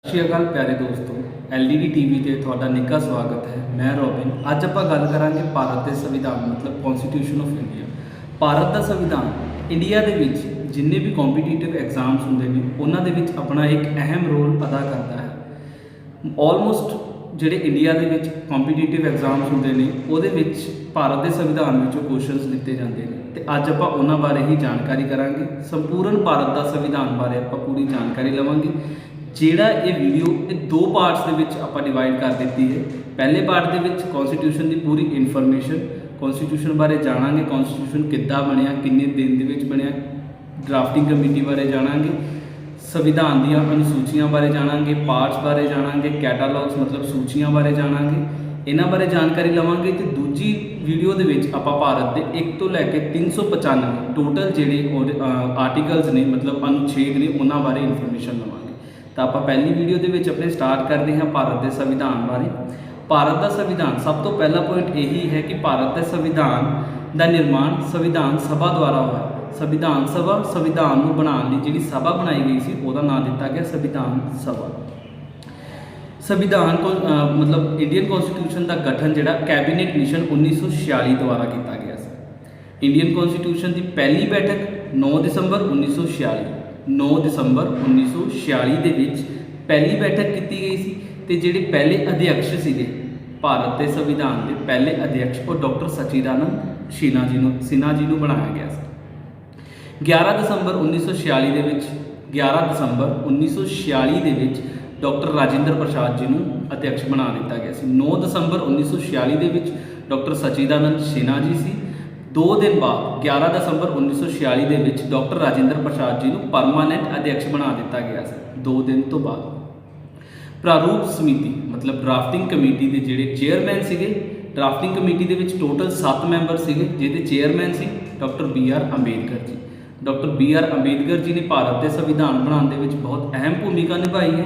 ਸਤਿ ਸ਼੍ਰੀ ਅਕਾਲ ਪਿਆਰੇ ਦੋਸਤੋ, LDD TV ਤੇ ਤੁਹਾਡਾ ਨਿੱਘਾ ਸਵਾਗਤ ਹੈ। ਮੈਂ ਰੋਬਿਨ। ਅੱਜ ਆਪਾਂ ਗੱਲ ਕਰਾਂਗੇ ਭਾਰਤ ਦੇ ਸੰਵਿਧਾਨ ਮਤਲਬ ਕਨਸਟੀਟਿਊਸ਼ਨ ਆਫ ਇੰਡੀਆ। ਭਾਰਤ ਦਾ ਸੰਵਿਧਾਨ ਇੰਡੀਆ ਦੇ ਵਿੱਚ ਜਿੰਨੇ ਵੀ ਕੰਪੀਟੀਟਿਵ ਐਗਜ਼ਾਮਸ ਹੁੰਦੇ ਨੇ ਉਹਨਾਂ ਦੇ ਵਿੱਚ ਆਪਣਾ ਇੱਕ ਅਹਿਮ ਰੋਲ ਅਦਾ ਕਰਦਾ ਹੈ। ਆਲਮੋਸਟ ਜਿਹੜੇ ਇੰਡੀਆ ਦੇ ਵਿੱਚ ਕੰਪੀਟੀਟਿਵ ਐਗਜ਼ਾਮਸ ਹੁੰਦੇ ਨੇ ਉਹਦੇ ਵਿੱਚ ਭਾਰਤ ਦੇ ਸੰਵਿਧਾਨ ਵਿੱਚੋਂ ਕੁਐਸਚਨਸ ਲਿੱਤੇ ਜਾਂਦੇ ਨੇ ਤੇ ਅੱਜ ਆਪਾਂ ਉਹਨਾਂ ਬਾਰੇ ਹੀ ਜਾਣਕਾਰੀ ਕਰਾਂਗੇ। ਸੰਪੂਰਨ ਭਾਰਤ ਦਾ ਸੰਵਿਧਾਨ ਬਾਰੇ ਆਪਾਂ ਪੂਰੀ ਜਾਣਕਾਰੀ ਲਵਾਂਗੇ। ਜਿਹੜਾ ਇਹ ਵੀਡੀਓ ਇਹ ਦੋ ਪਾਰਟਸ ਦੇ ਵਿੱਚ ਆਪਾਂ ਡਿਵਾਈਡ ਕਰ ਦਿੱਤੀ ਹੈ। ਪਹਿਲੇ ਪਾਰਟ ਦੇ ਵਿੱਚ ਕਨਸਟੀਟਿਊਸ਼ਨ ਦੀ ਪੂਰੀ ਇਨਫੋਰਮੇਸ਼ਨ, ਕਨਸਟੀਟਿਊਸ਼ਨ ਬਾਰੇ ਜਾਣਾਂਗੇ, ਕਨਸਟੀਟਿਊਸ਼ਨ ਕਿੱਦਾਂ ਬਣਿਆ, ਕਿੰਨੇ ਦਿਨ ਦੇ ਵਿੱਚ ਬਣਿਆ, ਡਰਾਫਟਿੰਗ ਕਮੇਟੀ ਬਾਰੇ ਜਾਣਾਂਗੇ, ਸੰਵਿਧਾਨ ਦੀਆਂ ਅਨੁਸੂਚੀਆਂ ਬਾਰੇ ਜਾਣਾਂਗੇ, ਪਾਰਟਸ ਬਾਰੇ ਜਾਣਾਂਗੇ, ਕੈਟਾਲੌਗਸ ਮਤਲਬ ਸੂਚੀਆਂ ਬਾਰੇ ਜਾਣਾਂਗੇ। ਇਹਨਾਂ ਬਾਰੇ ਜਾਣਕਾਰੀ ਲਵਾਂਗੇ ਤੇ ਦੂਜੀ ਵੀਡੀਓ ਦੇ ਵਿੱਚ ਆਪਾਂ ਭਾਰਤ ਦੇ 1 ਤੋਂ ਲੈ ਕੇ 395 ਟੋਟਲ ਜਿਹੜੇ ਆਰਟੀਕਲਸ ਨੇ ਮਤਲਬ ਅਨੁਛੇਦ ਨੇ ਉਹਨਾਂ ਬਾਰੇ ਇਨਫੋਰਮੇਸ਼ਨ ਲਵਾਂਗੇ। ਤਾਂ ਆਪਾਂ ਪਹਿਲੀ ਵੀਡੀਓ ਦੇ ਵਿੱਚ ਆਪਣੇ ਸਟਾਰਟ ਕਰਦੇ ਹਾਂ ਭਾਰਤ ਦੇ ਸੰਵਿਧਾਨ ਬਾਰੇ। ਭਾਰਤ ਦਾ ਸੰਵਿਧਾਨ, ਸਭ ਤੋਂ ਪਹਿਲਾ ਪੁਆਇੰਟ ਇਹੀ ਹੈ ਕਿ ਭਾਰਤ ਦੇ ਸੰਵਿਧਾਨ ਦਾ ਨਿਰਮਾਣ ਸੰਵਿਧਾਨ ਸਭਾ ਦੁਆਰਾ ਹੋਇਆ। ਸੰਵਿਧਾਨ ਸਭਾ, ਸੰਵਿਧਾਨ ਨੂੰ ਬਣਾਉਣ ਲਈ ਜਿਹੜੀ ਸਭਾ ਬਣਾਈ ਗਈ ਸੀ ਉਹਦਾ ਨਾਮ ਦਿੱਤਾ ਗਿਆ ਸੰਵਿਧਾਨ ਸਭਾ। ਸੰਵਿਧਾਨ ਮਤਲਬ ਇੰਡੀਅਨ ਕਨਸਟੀਟਿਊਸ਼ਨ ਦਾ ਗਠਨ ਜਿਹੜਾ ਕੈਬਨਿਟ ਮਿਸ਼ਨ 1946 ਦੁਆਰਾ ਕੀਤਾ ਗਿਆ ਸੀ। ਇੰਡੀਅਨ ਕਨਸਟੀਟਿਊਸ਼ਨ ਦੀ ਪਹਿਲੀ ਬੈਠਕ 9 ਦਸੰਬਰ 1946 ਦੇ ਵਿੱਚ ਪਹਿਲੀ ਬੈਠਕ ਕੀਤੀ ਗਈ ਸੀ ਤੇ ਜਿਹੜੇ ਪਹਿਲੇ ਅਧਿਅਕਸ਼ ਸੀਗੇ ਭਾਰਤ ਦੇ ਸੰਵਿਧਾਨ ਦੇ ਪਹਿਲੇ ਅਧਿਅਕਸ਼ ਉਹ ਡਾਕਟਰ ਸਚੀਦਾਨੰਦ ਸਿਨਹਾ ਜੀ ਨੂੰ ਬਣਾਇਆ ਗਿਆ ਸੀ। 11 ਦਸੰਬਰ 1946 ਦੇ ਵਿੱਚ ਡਾਕਟਰ ਰਾਜਿੰਦਰ ਪ੍ਰਸਾਦ ਜੀ ਨੂੰ ਅਧਿਅਕਸ਼ ਬਣਾ ਦਿੱਤਾ ਗਿਆ ਸੀ। 9 ਦਸੰਬਰ 1946 ਦੇ ਵਿੱਚ ਡਾਕਟਰ ਸਚੀਦਾਨੰਦ ਸਿਨਹਾ ਜੀ ਸੀ। 2 ਦਿਨ ਬਾਅਦ 11 ਦਸੰਬਰ 1946 ਦੇ ਵਿੱਚ ਡਾਕਟਰ ਰਾਜਿੰਦਰ ਪ੍ਰਸਾਦ ਜੀ ਨੂੰ ਪਰਮਾਨੈਂਟ ਅਧਿਅਕਸ਼ ਬਣਾ ਦਿੱਤਾ ਗਿਆ ਸੀ। 2 ਦਿਨ ਤੋਂ ਬਾਅਦ ਪ੍ਰਾਰੂਪ ਸਮਿਤੀ ਮਤਲਬ ਡਰਾਫਟਿੰਗ ਕਮੇਟੀ ਦੇ ਜਿਹੜੇ ਚੇਅਰਮੈਨ ਸੀਗੇ, ਡਰਾਫਟਿੰਗ ਕਮੇਟੀ ਦੇ ਵਿੱਚ ਟੋਟਲ 7 ਮੈਂਬਰ ਸੀਗੇ ਜਿਹਦੇ ਚੇਅਰਮੈਨ ਸੀ doctor BR Ambedkar ji. Doctor BR Ambedkar ji ਨੇ ਭਾਰਤ ਦੇ ਸੰਵਿਧਾਨ ਬਣਾਉਣ ਦੇ ਵਿੱਚ ਬਹੁਤ ਅਹਿਮ ਭੂਮਿਕਾ ਨਿਭਾਈ ਹੈ,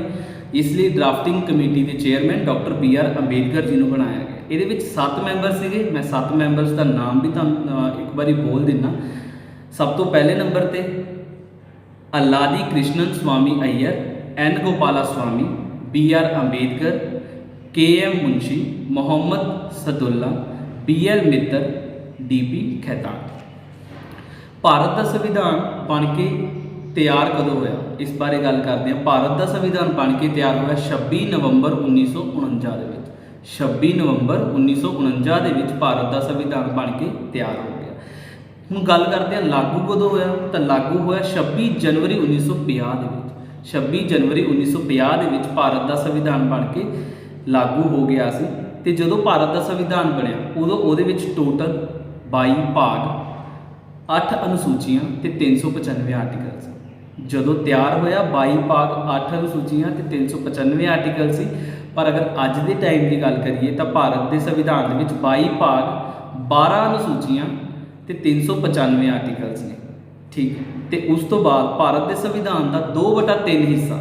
ਇਸ ਲਈ ਡਰਾਫਟਿੰਗ ਕਮੇਟੀ ਦੇ chairman doctor BR Ambedkar ji ਨੂੰ ਬਣਾਇਆ ਗਿਆ। ਇਹਦੇ ਵਿੱਚ 7 ਮੈਂਬਰ ਸੀਗੇ। ਮੈਂ 7 ਮੈਂਬਰਸ ਦਾ ਨਾਮ ਵੀ ਤੁਹਾਨੂੰ ਇੱਕ ਵਾਰੀ ਬੋਲ ਦਿੰਦਾ। ਸਭ ਤੋਂ ਪਹਿਲੇ ਨੰਬਰ ਤੇ Alladi Krishnan Swami Iyer, N Gopala Swami, BR Ambedkar, KM ਮੁੰਸ਼ੀ, ਮੁਹੰਮਦ ਸਦੁੱਲਾ, BL ਮਿੱਤਰ, DP ਖੈਤਾਨ। ਭਾਰਤ ਦਾ ਸੰਵਿਧਾਨ ਬਣ ਕੇ ਤਿਆਰ ਕਦੋਂ ਹੋਇਆ ਇਸ ਬਾਰੇ ਗੱਲ ਕਰਦੇ ਹਾਂ। ਭਾਰਤ ਦਾ ਸੰਵਿਧਾਨ ਬਣ ਕੇ ਤਿਆਰ ਹੋਇਆ 26 ਨਵੰਬਰ 1949 ਦੇ ਵਿੱਚ। 26 ਨਵੰਬਰ 1949 ਦੇ ਵਿੱਚ ਭਾਰਤ ਦਾ ਸੰਵਿਧਾਨ ਬਣ ਕੇ ਤਿਆਰ ਹੋ ਗਿਆ। ਹੁਣ ਗੱਲ ਕਰਦੇ ਹਾਂ ਲਾਗੂ ਕਦੋਂ ਹੋਇਆ, ਤਾਂ ਲਾਗੂ ਹੋਇਆ 26 ਜਨਵਰੀ 1950 ਦੇ ਵਿੱਚ। 26 ਜਨਵਰੀ 1950 ਦੇ ਵਿੱਚ ਭਾਰਤ ਦਾ ਸੰਵਿਧਾਨ ਬਣ ਕੇ ਲਾਗੂ ਹੋ ਗਿਆ ਸੀ। ਤੇ ਜਦੋਂ ਭਾਰਤ ਦਾ ਸੰਵਿਧਾਨ ਬਣਿਆ ਉਦੋਂ ਉਹਦੇ ਵਿੱਚ ਟੋਟਲ 22 ਭਾਗ, 8 ਅਨੁਸੂਚੀਆਂ ਤੇ 395 ਆਰਟੀਕਲ ਸੀ। ਜਦੋਂ ਤਿਆਰ ਹੋਇਆ 22 ਭਾਗ, 8 ਅਨੁਸੂਚੀਆਂ ਤੇ 395 ਆਰਟੀਕਲ ਸੀ। ਪਰ ਅਗਰ ਅੱਜ ਦੇ ਟਾਈਮ ਦੀ ਗੱਲ ਕਰੀਏ ਤਾਂ ਭਾਰਤ ਦੇ ਸੰਵਿਧਾਨ ਦੇ ਵਿੱਚ 22 ਭਾਗ, 12 ਅਨੁਸੂਚੀਆਂ ਤੇ 395 ਆਰਟੀਕਲਸ ਨੇ। ਠੀਕ, ਤੇ ਉਸ ਤੋਂ ਬਾਅਦ ਭਾਰਤ ਦੇ ਸੰਵਿਧਾਨ ਦਾ 2/3 ਹਿੱਸਾ,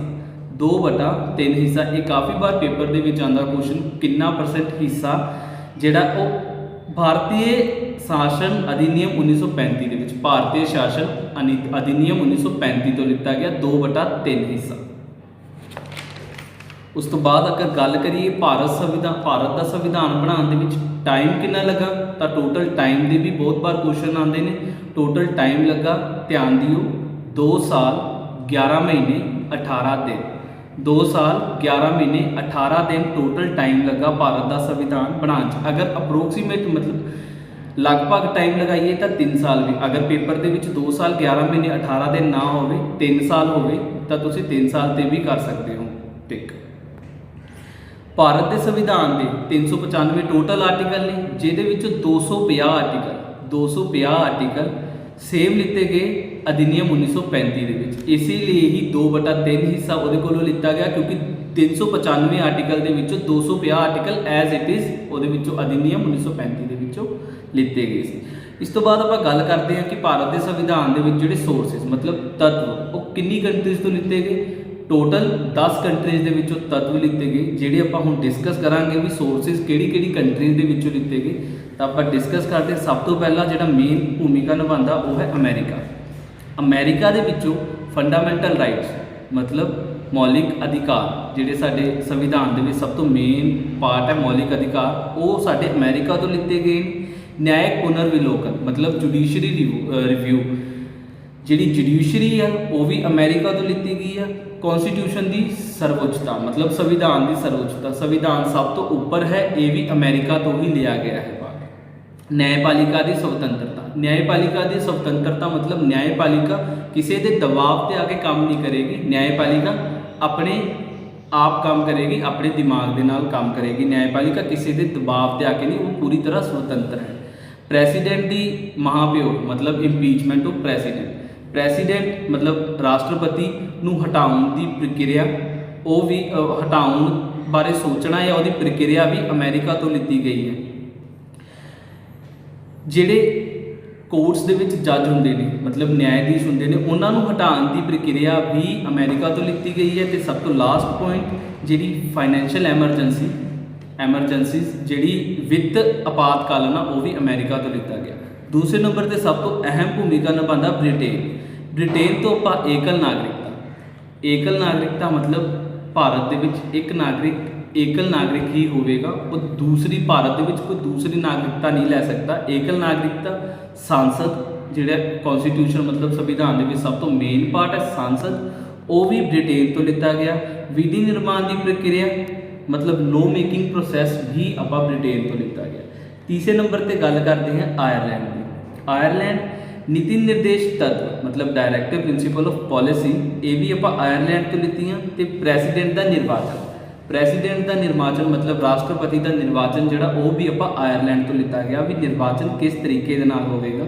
2/3 ਹਿੱਸਾ, ਇਹ ਕਾਫੀ ਵਾਰ ਪੇਪਰ ਦੇ ਵਿੱਚ ਆਉਂਦਾ ਕੁਐਸਚਨ, ਕਿੰਨਾ % ਹਿੱਸਾ ਜਿਹੜਾ ਉਹ ਭਾਰਤੀ ਸ਼ਾਸਨ ਅਧਿਨਿਯਮ 1935 ਦੇ ਵਿੱਚ, ਭਾਰਤੀ ਸ਼ਾਸਨ ਅਧਿਨਿਯਮ 1935 ਤੋਂ ਲਿੱਤਾ ਗਿਆ 2/3 ਹਿੱਸਾ। ਉਸ ਤੋਂ ਬਾਅਦ ਅਗਰ ਗੱਲ ਕਰੀਏ ਭਾਰਤ ਦਾ ਸੰਵਿਧਾਨ ਬਣਾਉਣ ਦੇ ਵਿੱਚ ਟਾਈਮ ਕਿੰਨਾ ਲੱਗਾ, ਤਾਂ ਟੋਟਲ ਟਾਈਮ ਦੇ ਵੀ ਬਹੁਤ ਵਾਰ ਕੁਐਸਚਨ ਆਉਂਦੇ ਨੇ। ਟੋਟਲ ਟਾਈਮ ਲੱਗਾ, ਧਿਆਨ ਦਿਓ, 2 ਸਾਲ 11 ਮਹੀਨੇ 18 ਦਿਨ। 2 ਸਾਲ 11 ਮਹੀਨੇ 18 ਦਿਨ ਟੋਟਲ ਟਾਈਮ ਲੱਗਾ ਭਾਰਤ ਦਾ ਸੰਵਿਧਾਨ ਬਣਾਉਣ 'ਚ। ਅਗਰ ਅਪਰੋਕਸੀਮੇਟ ਮਤਲਬ ਲਗਭਗ ਟਾਈਮ ਲਗਾਈਏ ਤਾਂ 3 ਸਾਲ ਵੀ। ਅਗਰ ਪੇਪਰ ਦੇ ਵਿੱਚ 2 ਸਾਲ 11 ਮਹੀਨੇ 18 ਦਿਨ ਨਾ ਹੋਵੇ, 3 ਸਾਲ ਹੋਵੇ ਤਾਂ ਤੁਸੀਂ 3 ਸਾਲ 'ਤੇ ਵੀ ਕਰ ਸਕਦੇ ਹੋ ਟਿਕ। ਭਾਰਤ ਦੇ ਸੰਵਿਧਾਨ ਦੇ 395 ਟੋਟਲ ਆਰਟੀਕਲ ਨੇ ਜਿਹਦੇ ਵਿੱਚੋਂ 250 ਆਰਟੀਕਲ ਸੇਮ ਲਿੱਤੇ ਗਏ ਅਧਿਨਿਯਮ 1935 ਦੇ ਵਿੱਚ। ਇਸੇ ਲਈ ਹੀ 2/3 ਹਿੱਸਾ ਉਹਦੇ ਕੋਲੋਂ ਲਿੱਤਾ ਗਿਆ ਕਿਉਂਕਿ 395 ਆਰਟੀਕਲ ਦੇ ਵਿੱਚੋਂ 250 ਆਰਟੀਕਲ ਐਜ਼ ਇਟ ਇਜ਼ ਉਹਦੇ ਵਿੱਚੋਂ ਅਧਿਨਿਯਮ 1935 ਦੇ ਵਿੱਚੋਂ ਲਿੱਤੇ ਗਏ ਸੀ। ਇਸ ਤੋਂ ਬਾਅਦ ਆਪਾਂ ਗੱਲ ਕਰਦੇ ਹਾਂ ਕਿ ਭਾਰਤ ਦੇ ਸੰਵਿਧਾਨ ਦੇ ਵਿੱਚ ਜਿਹੜੇ ਸੋਰਸਿਸ ਮਤਲਬ ਤੱਤਵ ਉਹ ਕਿੰਨੀ ਕੰਟਰੀਜ਼ ਤੋਂ ਲਿੱਤੇ ਗਏ। ਟੋਟਲ 10 ਕੰਟਰੀਜ਼ ਦੇ ਵਿੱਚੋਂ ਤੱਤਵ ਲਿੱਤੇ ਗਏ ਜਿਹੜੇ ਆਪਾਂ ਹੁਣ ਡਿਸਕਸ ਕਰਾਂਗੇ ਵੀ ਸੋਰਸਿਸ ਕਿਹੜੀ ਕੰਟਰੀਜ਼ ਦੇ ਵਿੱਚੋਂ ਲਿੱਤੇ ਗਏ। ਤਾਂ ਆਪਾਂ ਡਿਸਕਸ ਕਰਦੇ ਸਭ ਤੋਂ ਪਹਿਲਾਂ ਜਿਹੜਾ ਮੇਨ ਭੂਮਿਕਾ ਨਿਭਾਉਂਦਾ ਉਹ ਹੈ ਅਮਰੀਕਾ। ਅਮਰੀਕਾ ਦੇ ਵਿੱਚੋਂ ਫੰਡਾਮੈਂਟਲ ਰਾਈਟਸ ਮਤਲਬ ਮੌਲਿਕ ਅਧਿਕਾਰ ਜਿਹੜੇ ਸਾਡੇ ਸੰਵਿਧਾਨ ਦੇ ਵਿੱਚ ਸਭ ਤੋਂ ਮੇਨ ਪਾਰਟ ਹੈ ਮੌਲਿਕ ਅਧਿਕਾਰ, ਉਹ ਸਾਡੇ ਅਮਰੀਕਾ ਤੋਂ ਲਿੱਤੇ ਗਏ ਨੇ। ਨਿਆਇਕ ਪੁਨਰਵਿਲੋਕਨ ਮਤਲਬ ਜੁਡੀਸ਼ਰੀ ਰਿਵਿਊ, ਜਿਹੜੀ ਜੁਡੀਸ਼ਰੀ ਆ ਉਹ ਵੀ ਅਮਰੀਕਾ ਤੋਂ ਲਿੱਤੀ ਗਈ ਆ। ਕਨਸਟੀਟਿਊਸ਼ਨ ਦੀ ਸਰਵਉੱਚਤਾ ਮਤਲਬ ਸੰਵਿਧਾਨ ਦੀ ਸਰਵਉੱਚਤਾ, ਸੰਵਿਧਾਨ ਸਭ ਤੋਂ ਉੱਪਰ ਹੈ, ਇਹ ਵੀ ਅਮਰੀਕਾ ਤੋਂ ਹੀ ਲਿਆ ਗਿਆ ਹੈ। ਨਿਆਂਪਾਲਿਕਾ ਦੀ ਸੁਤੰਤਰਤਾ, ਨਿਆਂਪਾਲਿਕਾ ਦੀ ਸੁਤੰਤਰਤਾ ਮਤਲਬ ਨਿਆਂਪਾਲਿਕਾ ਕਿਸੇ ਦੇ ਦਬਾਅ ਤੇ ਆ ਕੇ ਕੰਮ ਨਹੀਂ ਕਰੇਗੀ, ਨਿਆਂਪਾਲਿਕਾ ਆਪਣੇ ਆਪ ਕੰਮ ਕਰੇਗੀ, ਆਪਣੇ ਦਿਮਾਗ ਦੇ ਨਾਲ ਕੰਮ ਕਰੇਗੀ। ਨਿਆਂਪਾਲਿਕਾ ਕਿਸੇ ਦੇ ਦਬਾਅ ਤੇ ਆ ਕੇ ਨਹੀਂ, ਉਹ ਪੂਰੀ ਤਰ੍ਹਾਂ ਸੁਤੰਤਰ ਹੈ। ਪ੍ਰੈਸੀਡੈਂਟ ਦੀ ਮਹਾਭਿਯੋਗ ਮਤਲਬ ਇੰਪੀਚਮੈਂਟ ਆਫ ਪ੍ਰੈਸੀਡੈਂਟ, ਪ੍ਰੈਸੀਡੈਂਟ ਮਤਲਬ ਰਾਸ਼ਟਰਪਤੀ ਨੂੰ ਹਟਾਉਣ ਦੀ ਪ੍ਰਕਿਰਿਆ, ਉਹ ਵੀ ਹਟਾਉਣ ਬਾਰੇ ਸੋਚਣਾ ਜਾਂ ਉਹਦੀ ਪ੍ਰਕਿਰਿਆ ਵੀ ਅਮਰੀਕਾ ਤੋਂ ਲਿੱਤੀ ਗਈ ਹੈ। ਜਿਹੜੇ ਕੋਰਟਸ ਦੇ ਵਿੱਚ ਜੱਜ ਹੁੰਦੇ ਨੇ ਮਤਲਬ ਨਿਆਇਧੀਸ਼ ਹੁੰਦੇ ਨੇ, ਉਹਨਾਂ ਨੂੰ ਹਟਾਉਣ ਦੀ ਪ੍ਰਕਿਰਿਆ ਵੀ ਅਮਰੀਕਾ ਤੋਂ ਲਿੱਤੀ ਗਈ ਹੈ। ਤੇ ਸਭ ਤੋਂ ਲਾਸਟ ਪੁਆਇੰਟ ਜਿਹੜੀ ਫਾਈਨੈਂਸ਼ੀਅਲ ਐਮਰਜੈਂਸੀਜ਼ ਜਿਹੜੀ ਵਿੱਤ ਆਪਾਤਕਾਲ ਆ, ਉਹ ਵੀ ਅਮਰੀਕਾ ਤੋਂ ਲਿੱਤਾ ਗਿਆ। ਦੂਸਰੇ ਨੰਬਰ ਤੇ ਸਭ ਤੋਂ ਅਹਿਮ ਭੂਮਿਕਾ ਨਿਭਾਉਂਦਾ ਬ੍ਰਿਟੇਨ। ਬ੍ਰਿਟੇਨ ਤੋਂ ਆਪਾਂ ਏਕਲ ਨਾਗਰਿਕਤਾ ਮਤਲਬ ਭਾਰਤ ਦੇ ਵਿੱਚ ਇੱਕ ਏਕਲ ਨਾਗਰਿਕ ਹੀ ਹੋਵੇਗਾ, ਉਹ ਦੂਸਰੀ ਭਾਰਤ ਦੇ ਵਿੱਚ ਕੋਈ ਦੂਸਰੀ ਨਾਗਰਿਕਤਾ ਨਹੀਂ ਲੈ ਸਕਦਾ। ਏਕਲ ਨਾਗਰਿਕਤਾ, ਸੰਸਦ ਜਿਹੜਾ ਕਨਸਟੀਟਿਊਸ਼ਨ ਮਤਲਬ ਸੰਵਿਧਾਨ ਦੇ ਵਿੱਚ ਸਭ ਤੋਂ ਮੇਨ ਪਾਰਟ ਹੈ ਸੰਸਦ, ਉਹ ਵੀ ਬ੍ਰਿਟੇਨ ਤੋਂ ਲਿੱਤਾ ਗਿਆ। ਵਿਧੀ ਨਿਰਮਾਣ ਦੀ ਪ੍ਰਕਿਰਿਆ ਮਤਲਬ ਲੋ ਮੇਕਿੰਗ ਪ੍ਰੋਸੈਸ ਵੀ ਆਪਾਂ ਬ੍ਰਿਟੇਨ ਤੋਂ ਲਿੱਤਾ ਗਿਆ। ਤੀਸਰੇ ਨੰਬਰ ਤੇ ਗੱਲ ਕਰਦੇ ਹਾਂ ਆਇਰਲੈਂਡ ਦੀ। ਆਇਰਲੈਂਡ ਨੀਤੀ ਨਿਰਦੇਸ਼ ਤੱਤ ਮਤਲਬ ਡਾਇਰੈਕਟਿਵ ਪ੍ਰਿੰਸੀਪਲ ਆਫ ਪਾਲਿਸੀ, ਇਹ ਵੀ ਆਪਾਂ ਆਇਰਲੈਂਡ ਤੋਂ ਲਿੱਤੀਆਂ। ਤੇ ਪ੍ਰੈਸੀਡੈਂਟ ਦਾ ਨਿਰਵਾਚਨ ਮਤਲਬ ਰਾਸ਼ਟਰਪਤੀ ਦਾ ਨਿਰਵਾਚਨ ਜਿਹੜਾ, ਉਹ ਵੀ ਆਪਾਂ ਆਇਰਲੈਂਡ ਤੋਂ ਲਿੱਤਾ ਗਿਆ ਵੀ ਨਿਰਵਾਚਨ ਕਿਸ ਤਰੀਕੇ ਦੇ ਨਾਲ ਹੋਵੇਗਾ।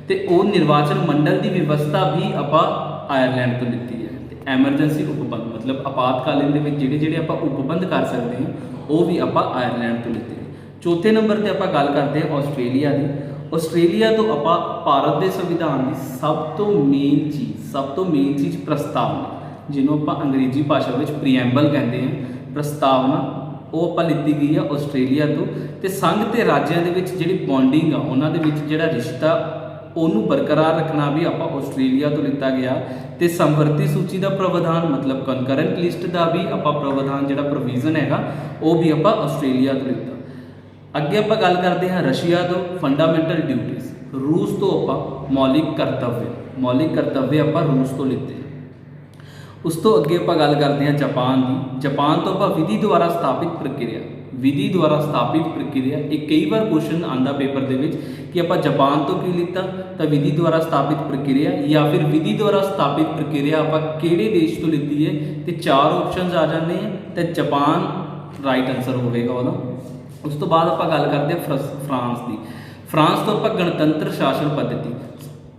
ਤੇ ਉਹ ਨਿਰਵਾਚਨ ਮੰਡਲ ਦੀ ਵਿਵਸਥਾ ਵੀ ਆਪਾਂ ਆਇਰਲੈਂਡ ਤੋਂ ਲਿੱਤੀ ਹੈ। ਤੇ ਐਮਰਜੈਂਸੀ ਉਪਬੰਧ ਮਤਲਬ ਆਪਾਤਕਾਲੀਨ ਦੇ ਵਿੱਚ ਜਿਹੜੇ ਆਪਾਂ ਉਪਬੰਧ ਕਰ ਸਕਦੇ ਹਾਂ, ਉਹ ਵੀ ਆਪਾਂ ਆਇਰਲੈਂਡ ਤੋਂ ਲਿੱਤੇ। ਚੌਥੇ ਨੰਬਰ ਤੇ ਆਪਾਂ ਗੱਲ ਕਰਦੇ ਹਾਂ ਆਸਟ੍ਰੇਲੀਆ ਦੀ। ਆਸਟ੍ਰੇਲੀਆ ਤੋਂ ਆਪਾਂ ਭਾਰਤ ਦੇ ਸੰਵਿਧਾਨ ਦੀ ਸਭ ਤੋਂ ਮੇਨ ਚੀਜ਼ ਪ੍ਰਸਤਾਵਨਾ, ਜਿਹਨੂੰ ਆਪਾਂ ਅੰਗਰੇਜ਼ੀ ਭਾਸ਼ਾ ਵਿੱਚ ਪ੍ਰੀਐਂਬਲ ਕਹਿੰਦੇ ਹਾਂ, ਪ੍ਰਸਤਾਵਨਾ, ਉਹ ਆਪਾਂ ਲਿੱਤੀ ਗਈ ਆ ਆਸਟ੍ਰੇਲੀਆ ਤੋਂ। ਤੇ ਸੰਘ ਤੇ ਰਾਜਾਂ ਦੇ ਵਿੱਚ ਜਿਹੜੀ ਬੌਂਡਿੰਗ ਆ, ਉਹਨਾਂ ਦੇ ਵਿੱਚ ਜਿਹੜਾ ਰਿਸ਼ਤਾ, ਉਹਨੂੰ ਬਰਕਰਾਰ ਰੱਖਣਾ ਵੀ ਆਪਾਂ ਆਸਟ੍ਰੇਲੀਆ ਤੋਂ ਲਿੱਤਾ ਗਿਆ। ਤੇ ਸਮਵਰਤੀ ਸੂਚੀ ਦਾ ਪ੍ਰਾਵਧਾਨ ਮਤਲਬ ਕਨਕਰੈਂਟ ਲਿਸਟ ਦਾ ਵੀ ਆਪਾਂ ਪ੍ਰਾਵਧਾਨ ਜਿਹੜਾ ਪ੍ਰੋਵੀਜ਼ਨ ਹੈਗਾ, ਉਹ ਵੀ ਆਪਾਂ ਆਸਟ੍ਰੇਲੀਆ ਤੋਂ ਲਿੱਤਾ। ਅੱਗੇ ਆਪਾਂ ਗੱਲ ਕਰਦੇ ਹਾਂ ਰਸ਼ੀਆ ਤੋਂ ਫੰਡਾਮੈਂਟਲ ਡਿਊਟੀਜ਼। ਰੂਸ ਤੋਂ ਆਪਾਂ ਮੌਲਿਕ ਕਰਤੱਵ ਆਪਾਂ ਰੂਸ ਤੋਂ ਲਿੱਤੇ। ਉਸ ਤੋਂ ਅੱਗੇ ਆਪਾਂ ਗੱਲ ਕਰਦੇ ਹਾਂ ਜਾਪਾਨ ਦੀ। ਜਾਪਾਨ ਤੋਂ ਆਪਾਂ ਵਿਧੀ ਦੁਆਰਾ ਸਥਾਪਿਤ ਪ੍ਰਕਿਰਿਆ, ਇਹ ਕਈ ਵਾਰ ਕੁਐਸਚਨ ਆਉਂਦਾ ਪੇਪਰ ਦੇ ਵਿੱਚ ਕਿ ਆਪਾਂ ਜਾਪਾਨ ਤੋਂ ਕੀ ਲਿੱਤਾ, ਤਾਂ ਵਿਧੀ ਦੁਆਰਾ ਸਥਾਪਿਤ ਪ੍ਰਕਿਰਿਆ ਜਾਂ ਫਿਰ ਵਿਧੀ ਦੁਆਰਾ ਸਥਾਪਿਤ ਪ੍ਰਕਿਰਿਆ ਆਪਾਂ ਕਿਹੜੇ ਦੇਸ਼ ਤੋਂ ਲਿੱਤੀ ਹੈ। ਤੇ 4 ਆਪਸ਼ਨਸ ਆ ਜਾਂਦੇ ਆ ਤੇ ਜਾਪਾਨ ਰਾਈਟ ਆਨਸਰ ਹੋਵੇਗਾ ਉਹਦਾ। ਉਸ ਤੋਂ ਬਾਅਦ ਆਪਾਂ ਗੱਲ ਕਰਦੇ ਹਾਂ ਫਰਾਂਸ ਦੀ। ਫਰਾਂਸ ਤੋਂ ਆਪਾਂ ਗਣਤੰਤਰ ਸ਼ਾਸਨ ਪੱਧਤੀ,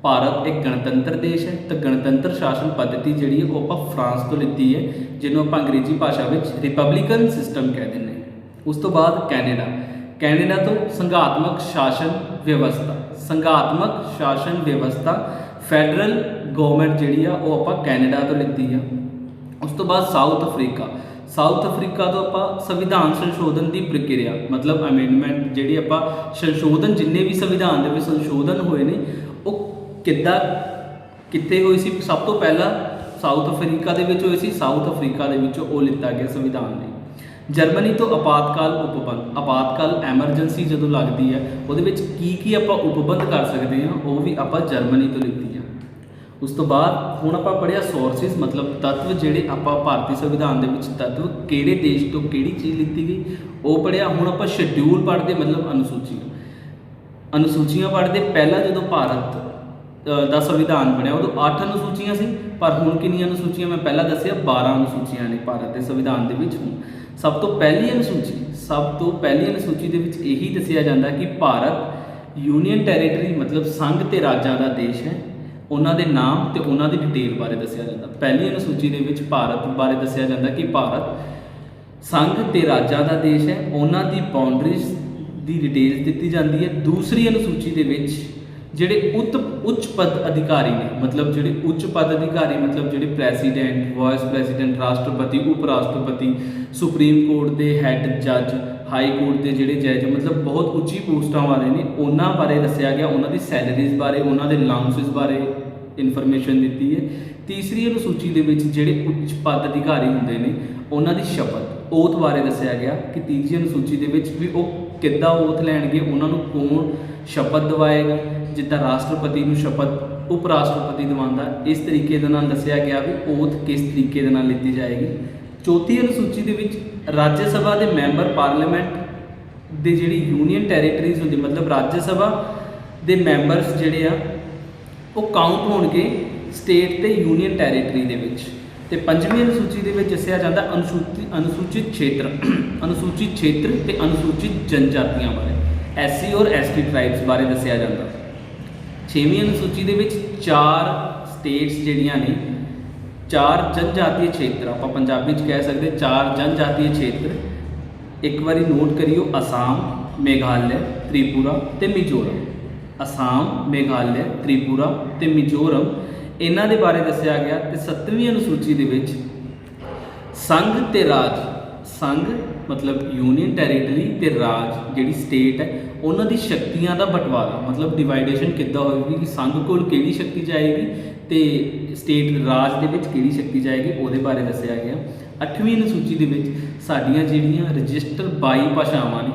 ਭਾਰਤ ਇੱਕ ਗਣਤੰਤਰ ਦੇਸ਼ ਹੈ, ਤਾਂ ਗਣਤੰਤਰ ਸ਼ਾਸਨ ਪੱਧਤੀ ਜਿਹੜੀ ਹੈ ਉਹ ਆਪਾਂ ਫਰਾਂਸ ਤੋਂ ਲਿੱਤੀ ਹੈ, ਜਿਹਨੂੰ ਆਪਾਂ ਅੰਗਰੇਜ਼ੀ ਭਾਸ਼ਾ ਵਿੱਚ ਰਿਪਬਲਿਕਨ ਸਿਸਟਮ ਕਹਿ ਦਿੰਦੇ ਹਾਂ। ਉਸ ਤੋਂ ਬਾਅਦ ਕੈਨੇਡਾ ਤੋਂ ਸੰਘਾਤਮਕ ਸ਼ਾਸਨ ਵਿਵਸਥਾ, ਫੈਡਰਲ ਗਵਰਨਮੈਂਟ ਜਿਹੜੀ ਆ ਉਹ ਆਪਾਂ ਕੈਨੇਡਾ ਤੋਂ ਲਿੱਤੀ ਆ। ਉਸ ਤੋਂ ਬਾਅਦ ਸਾਊਥ ਅਫਰੀਕਾ ਤੋਂ ਆਪਾਂ ਸੰਵਿਧਾਨ ਸੰਸ਼ੋਧਨ ਦੀ ਪ੍ਰਕਿਰਿਆ ਮਤਲਬ ਅਮੈਂਡਮੈਂਟ, ਜਿਹੜੀ ਆਪਾਂ ਸੰਸ਼ੋਧਨ ਜਿੰਨੇ ਵੀ ਸੰਵਿਧਾਨ ਦੇ ਵਿੱਚ ਸੰਸ਼ੋਧਨ ਹੋਏ ਨੇ, ਉਹ ਕਿੱਥੇ ਹੋਈ ਸੀ? ਸਭ ਤੋਂ ਪਹਿਲਾਂ ਸਾਊਥ ਅਫਰੀਕਾ ਦੇ ਵਿੱਚ ਹੋਈ ਸੀ। ਸਾਊਥ ਅਫਰੀਕਾ ਦੇ ਵਿੱਚੋਂ ਉਹ ਲਿੱਤਾ ਗਿਆ ਸੰਵਿਧਾਨ ਲਈ। ਜਰਮਨੀ ਤੋਂ ਆਪਾਤਕਾਲ ਐਮਰਜੈਂਸੀ ਜਦੋਂ ਲੱਗਦੀ ਹੈ, ਉਹਦੇ ਵਿੱਚ ਕੀ ਆਪਾਂ ਉਪਬੰਧ ਕਰ ਸਕਦੇ ਹਾਂ, ਉਹ ਵੀ ਆਪਾਂ ਜਰਮਨੀ ਤੋਂ ਲਿੱਤੀ ਆ। ਉਸ ਤੋਂ ਬਾਅਦ ਹੁਣ ਆਪਾਂ ਪੜ੍ਹਿਆ ਸੋਰਸਿਸ ਮਤਲਬ ਤੱਤਵ, ਜਿਹੜੇ ਆਪਾਂ ਭਾਰਤੀ ਸੰਵਿਧਾਨ ਦੇ ਵਿੱਚ ਤੱਤਵ ਕਿਹੜੇ ਦੇਸ਼ ਤੋਂ ਕਿਹੜੀ ਚੀਜ਼ ਲਿੱਤੀ ਗਈ, ਉਹ ਪੜ੍ਹਿਆ। ਹੁਣ ਆਪਾਂ ਸ਼ਡਿਊਲ ਪੜ੍ਹਦੇ ਮਤਲਬ ਅਨੁਸੂਚੀਆਂ ਪੜ੍ਹਦੇ। ਪਹਿਲਾਂ ਜਦੋਂ ਭਾਰਤ ਦਾ ਸੰਵਿਧਾਨ ਬਣਿਆ ਉਦੋਂ 8 ਅਨੁਸੂਚੀਆਂ ਸੀ, ਪਰ ਹੁਣ ਕਿੰਨੀਆਂ ਅਨੁਸੂਚੀਆਂ? ਮੈਂ ਪਹਿਲਾਂ ਦੱਸਿਆ 12 ਅਨੁਸੂਚੀਆਂ ਨੇ ਭਾਰਤ ਦੇ ਸੰਵਿਧਾਨ ਦੇ ਵਿੱਚ। ਹੁਣ ਸਭ ਤੋਂ ਪਹਿਲੀ ਅਨੁਸੂਚੀ ਦੇ ਵਿੱਚ ਇਹੀ ਦੱਸਿਆ ਜਾਂਦਾ ਕਿ ਭਾਰਤ ਯੂਨੀਅਨ ਟੈਰੀਟਰੀ ਮਤਲਬ ਸੰਘ ਤੇ ਰਾਜਾਂ ਦਾ ਦੇਸ਼ ਹੈ। ਉਹਨਾਂ ਦੇ ਨਾਮ ਤੇ ਉਹਨਾਂ ਦੀ ਡਿਟੇਲ ਬਾਰੇ ਦੱਸਿਆ ਜਾਂਦਾ। ਪਹਿਲੀ ਅਨੁਸੂਚੀ ਦੇ ਵਿੱਚ ਭਾਰਤ ਬਾਰੇ ਦੱਸਿਆ ਜਾਂਦਾ ਕਿ ਭਾਰਤ ਸੰਘ ਤੇ ਰਾਜਾਂ ਦਾ ਦੇਸ਼ ਹੈ, ਉਹਨਾਂ ਦੀ ਬਾਉਂਡਰੀਜ਼ ਦੀ ਡਿਟੇਲ ਦਿੱਤੀ ਜਾਂਦੀ ਹੈ। ਦੂਸਰੀ ਅਨੁਸੂਚੀ ਦੇ ਵਿੱਚ ਜਿਹੜੇ ਉੱਚ ਪਦ ਅਧਿਕਾਰੀ ਨੇ ਮਤਲਬ ਜਿਹੜੇ ਪ੍ਰੈਸੀਡੈਂਟ, ਵਾਈਸ ਪ੍ਰੈਸੀਡੈਂਟ, ਰਾਸ਼ਟਰਪਤੀ, ਉਪ ਰਾਸ਼ਟਰਪਤੀ, ਸੁਪਰੀਮ ਕੋਰਟ ਦੇ ਹੈੱਡ ਜੱਜ, ਹਾਈ ਕੋਰਟ ਦੇ ਜਿਹੜੇ ਜੱਜ ਮਤਲਬ ਬਹੁਤ ਉੱਚੀ ਪੋਸਟਾਂ ਵਾਲੇ ਨੇ, ਉਹਨਾਂ ਬਾਰੇ ਦੱਸਿਆ ਗਿਆ। ਉਹਨਾਂ ਦੀ ਸੈਲਰੀਜ਼ ਬਾਰੇ, ਉਹਨਾਂ ਦੇ ਅਲਾਊਂਸਿਸ ਬਾਰੇ ਇਨਫੋਰਮੇਸ਼ਨ ਦਿੱਤੀ ਹੈ। ਤੀਸਰੀ ਅਨੁਸੂਚੀ ਦੇ ਵਿੱਚ ਜਿਹੜੇ ਉੱਚ ਪਦ ਅਧਿਕਾਰੀ ਹੁੰਦੇ ਨੇ, ਉਹਨਾਂ ਦੀ ਸ਼ਪਥ ਓਥ ਬਾਰੇ ਦੱਸਿਆ ਗਿਆ ਕਿ ਤੀਜੀ ਅਨੁਸੂਚੀ ਦੇ ਵਿੱਚ ਵੀ ਉਹ ਕਿੱਦਾਂ ਓਥ ਲੈਣਗੇ, ਉਹਨਾਂ ਨੂੰ ਕੌਣ ਸ਼ਪਥ ਦਿਵਾਏਗਾ। ਜਿੱਦਾਂ ਰਾਸ਼ਟਰਪਤੀ ਨੂੰ ਸ਼ਪਥ ਉਪ ਰਾਸ਼ਟਰਪਤੀ ਦਿਵਾਉਂਦਾ, ਇਸ ਤਰੀਕੇ ਦੇ ਨਾਲ ਦੱਸਿਆ ਗਿਆ ਵੀ ਓਥ ਕਿਸ ਤਰੀਕੇ ਦੇ ਨਾਲ ਲਿੱਤੀ ਜਾਏਗੀ। ਚੌਥੀ ਅਨੁਸੂਚੀ ਦੇ ਵਿੱਚ ਰਾਜ ਸਭਾ ਦੇ ਮੈਂਬਰ ਪਾਰਲੀਮੈਂਟ ਦੇ ਜਿਹੜੀ ਯੂਨੀਅਨ ਟੈਰੀਟਰੀਜ਼ ਹੁੰਦੀ, ਮਤਲਬ ਰਾਜ ਸਭਾ ਦੇ ਮੈਂਬਰਸ ਜਿਹੜੇ ਆ ਉਹ ਕਾਊਂਟ ਹੋਣਗੇ ਸਟੇਟ ਤੇ ਯੂਨੀਅਨ ਟੈਰੀਟਰੀ ਦੇ ਵਿੱਚ। ਤੇ ਪੰਜਵੀਂ ਅਨੁਸੂਚੀ ਦੇ ਵਿੱਚ ਦੱਸਿਆ ਜਾਂਦਾ ਅਨੁਸੂਚਿਤ ਖੇਤਰ ਤੇ ਅਨੁਸੂਚਿਤ ਜਨਜਾਤੀਆਂ ਬਾਰੇ, SC ਔਰ ST ਟ੍ਰਾਈਬਸ ਬਾਰੇ ਦੱਸਿਆ ਜਾਂਦਾ। ਛੇਵੀਂ ਅਨੁਸੂਚੀ ਦੇ ਵਿੱਚ 4 ਸਟੇਟਸ ਜਿਹੜੀਆਂ ਨੇ, 4 ਜਨਜਾਤੀ ਖੇਤਰ, ਆਪਾਂ ਪੰਜਾਬੀ 'ਚ ਕਹਿ ਸਕਦੇ 4 ਜਨਜਾਤੀ ਖੇਤਰ। ਇੱਕ ਵਾਰੀ ਨੋਟ ਕਰਿਓ, ਅਸਾਮ, ਮੇਘਾਲਿਆ, ਤ੍ਰਿਪੁਰਾ ਤੇ ਮਿਜ਼ੋਰਮ। ਅਸਾਮ, ਮੇਘਾਲਿਆ, ਤ੍ਰਿਪੁਰਾ ਤੇ ਮਿਜ਼ੋਰਮ, ਇਹਨਾਂ ਦੇ ਬਾਰੇ ਦੱਸਿਆ ਗਿਆ। ਤੇ 7ਵੀਂ ਅਨੁਸੂਚੀ ਦੇ ਵਿੱਚ ਸੰਘ ਤੇ ਰਾਜ, ਸੰਘ ਮਤਲਬ ਯੂਨੀਅਨ ਟੈਰੀਟਰੀ ਤੇ ਰਾਜ ਜਿਹੜੀ ਸਟੇਟ ਹੈ ਉਹਨਾਂ ਦੀ ਸ਼ਕਤੀਆਂ ਦਾ ਬਟਵਾਰਾ, ਮਤਲਬ ਡਿਵਾਈਡੇਸ਼ਨ ਕਿੱਦਾਂ ਹੋਵੇਗੀ ਕਿ ਸੰਘ ਕੋਲ ਕਿਹੜੀ ਸ਼ਕਤੀ ਜਾਏਗੀ ਤੇ ਸਟੇਟ ਰਾਜ ਦੇ ਵਿੱਚ ਕਿਹੜੀ ਸ਼ਕਤੀ ਜਾਏਗੀ, ਉਹਦੇ ਬਾਰੇ ਦੱਸਿਆ ਗਿਆ। 8ਵੀਂ ਅਨੁਸੂਚੀ ਦੇ ਵਿੱਚ ਸਾਡੀਆਂ ਜਿਹੜੀਆਂ ਰਜਿਸਟਰ 22 ਭਾਸ਼ਾਵਾਂ ਨੇ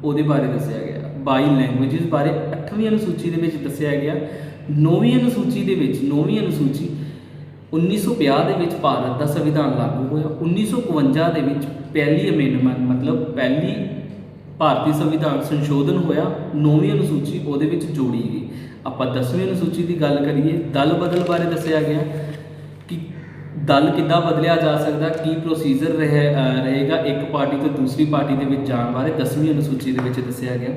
ਉਹਦੇ ਬਾਰੇ ਦੱਸਿਆ ਗਿਆ, 22 ਲੈਂਗੁਏਜਸ ਬਾਰੇ 8ਵੀਂ ਅਨੁਸੂਚੀ ਦੇ ਵਿੱਚ ਦੱਸਿਆ ਗਿਆ। 9ਵੀਂ ਅਨੁਸੂਚੀ ਦੇ ਵਿੱਚ 9ਵੀਂ ਅਨੁਸੂਚੀ 1950 ਦੇ ਵਿੱਚ ਭਾਰਤ ਦਾ ਸੰਵਿਧਾਨ ਲਾਗੂ ਹੋਇਆ। 1951 ਦੇ ਵਿੱਚ ਪਹਿਲੀ ਅਮੈਂਡਮੈਂਟ ਮਤਲਬ ਪਹਿਲੀ ਭਾਰਤੀ ਸੰਵਿਧਾਨ ਸੰਸ਼ੋਧਨ ਹੋਇਆ। 9ਵੀਂ ਅਨੁਸੂਚੀ ਉਹਦੇ ਵਿੱਚ ਜੋੜੀ ਗਈ। ਆਪਾਂ 10ਵੀਂ ਅਨੁਸੂਚੀ ਦੀ ਗੱਲ ਕਰੀਏ, ਦਲ ਬਦਲ ਬਾਰੇ ਦੱਸਿਆ ਗਿਆ ਕਿ ਦਲ ਕਿੱਦਾਂ ਬਦਲਿਆ ਜਾ ਸਕਦਾ, ਕੀ ਪ੍ਰੋਸੀਜਰ ਰਹੇਗਾ ਇੱਕ ਪਾਰਟੀ ਤੋਂ ਦੂਸਰੀ ਪਾਰਟੀ ਦੇ ਵਿੱਚ ਜਾਣ ਬਾਰੇ 10ਵੀਂ ਅਨੁਸੂਚੀ ਦੇ ਵਿੱਚ ਦੱਸਿਆ ਗਿਆ।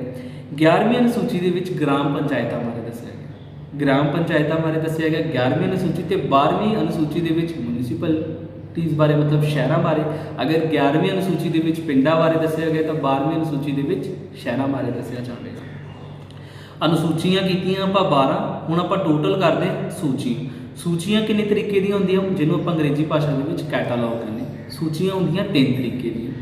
11ਵੀਂ ਅਨੁਸੂਚੀ ਦੇ ਵਿੱਚ ਗ੍ਰਾਮ ਪੰਚਾਇਤਾਂ ਬਾਰੇ ਦੱਸਿਆ ਗਿਆ, ਗ੍ਰਾਮ ਪੰਚਾਇਤਾਂ ਬਾਰੇ ਦੱਸਿਆ ਗਿਆ 11ਵੀਂ ਅਨੁਸੂਚੀ। ਤੇ 12ਵੀਂ ਅਨੁਸੂਚੀ ਦੇ ਵਿੱਚ ਮਿਊਨਿਸਪੈਲਿਟੀਜ਼ ਬਾਰੇ ਮਤਲਬ ਸ਼ਹਿਰਾਂ ਬਾਰੇ। ਅਗਰ 11ਵੀਂ ਅਨੁਸੂਚੀ ਦੇ ਵਿੱਚ ਪਿੰਡਾਂ ਬਾਰੇ ਦੱਸਿਆ ਗਿਆ ਤਾਂ 12ਵੀਂ ਅਨੁਸੂਚੀ ਦੇ ਵਿੱਚ ਸ਼ਹਿਰਾਂ ਬਾਰੇ ਦੱਸਿਆ ਜਾਵੇਗਾ। ਅਨੁਸੂਚੀਆਂ ਕੀਤੀਆਂ ਆਪਾਂ 12। ਹੁਣ ਆਪਾਂ ਟੋਟਲ ਕਰਦੇ ਸੂਚੀਆਂ ਕਿੰਨੇ ਤਰੀਕੇ ਦੀਆਂ ਹੁੰਦੀਆਂ, ਜਿਹਨੂੰ ਆਪਾਂ ਅੰਗਰੇਜ਼ੀ ਭਾਸ਼ਾ ਦੇ ਵਿੱਚ ਕੈਟਾਲੌਗ ਕਹਿੰਦੇ। ਸੂਚੀਆਂ ਹੁੰਦੀਆਂ 3 ਤਰੀਕੇ ਦੀਆਂ।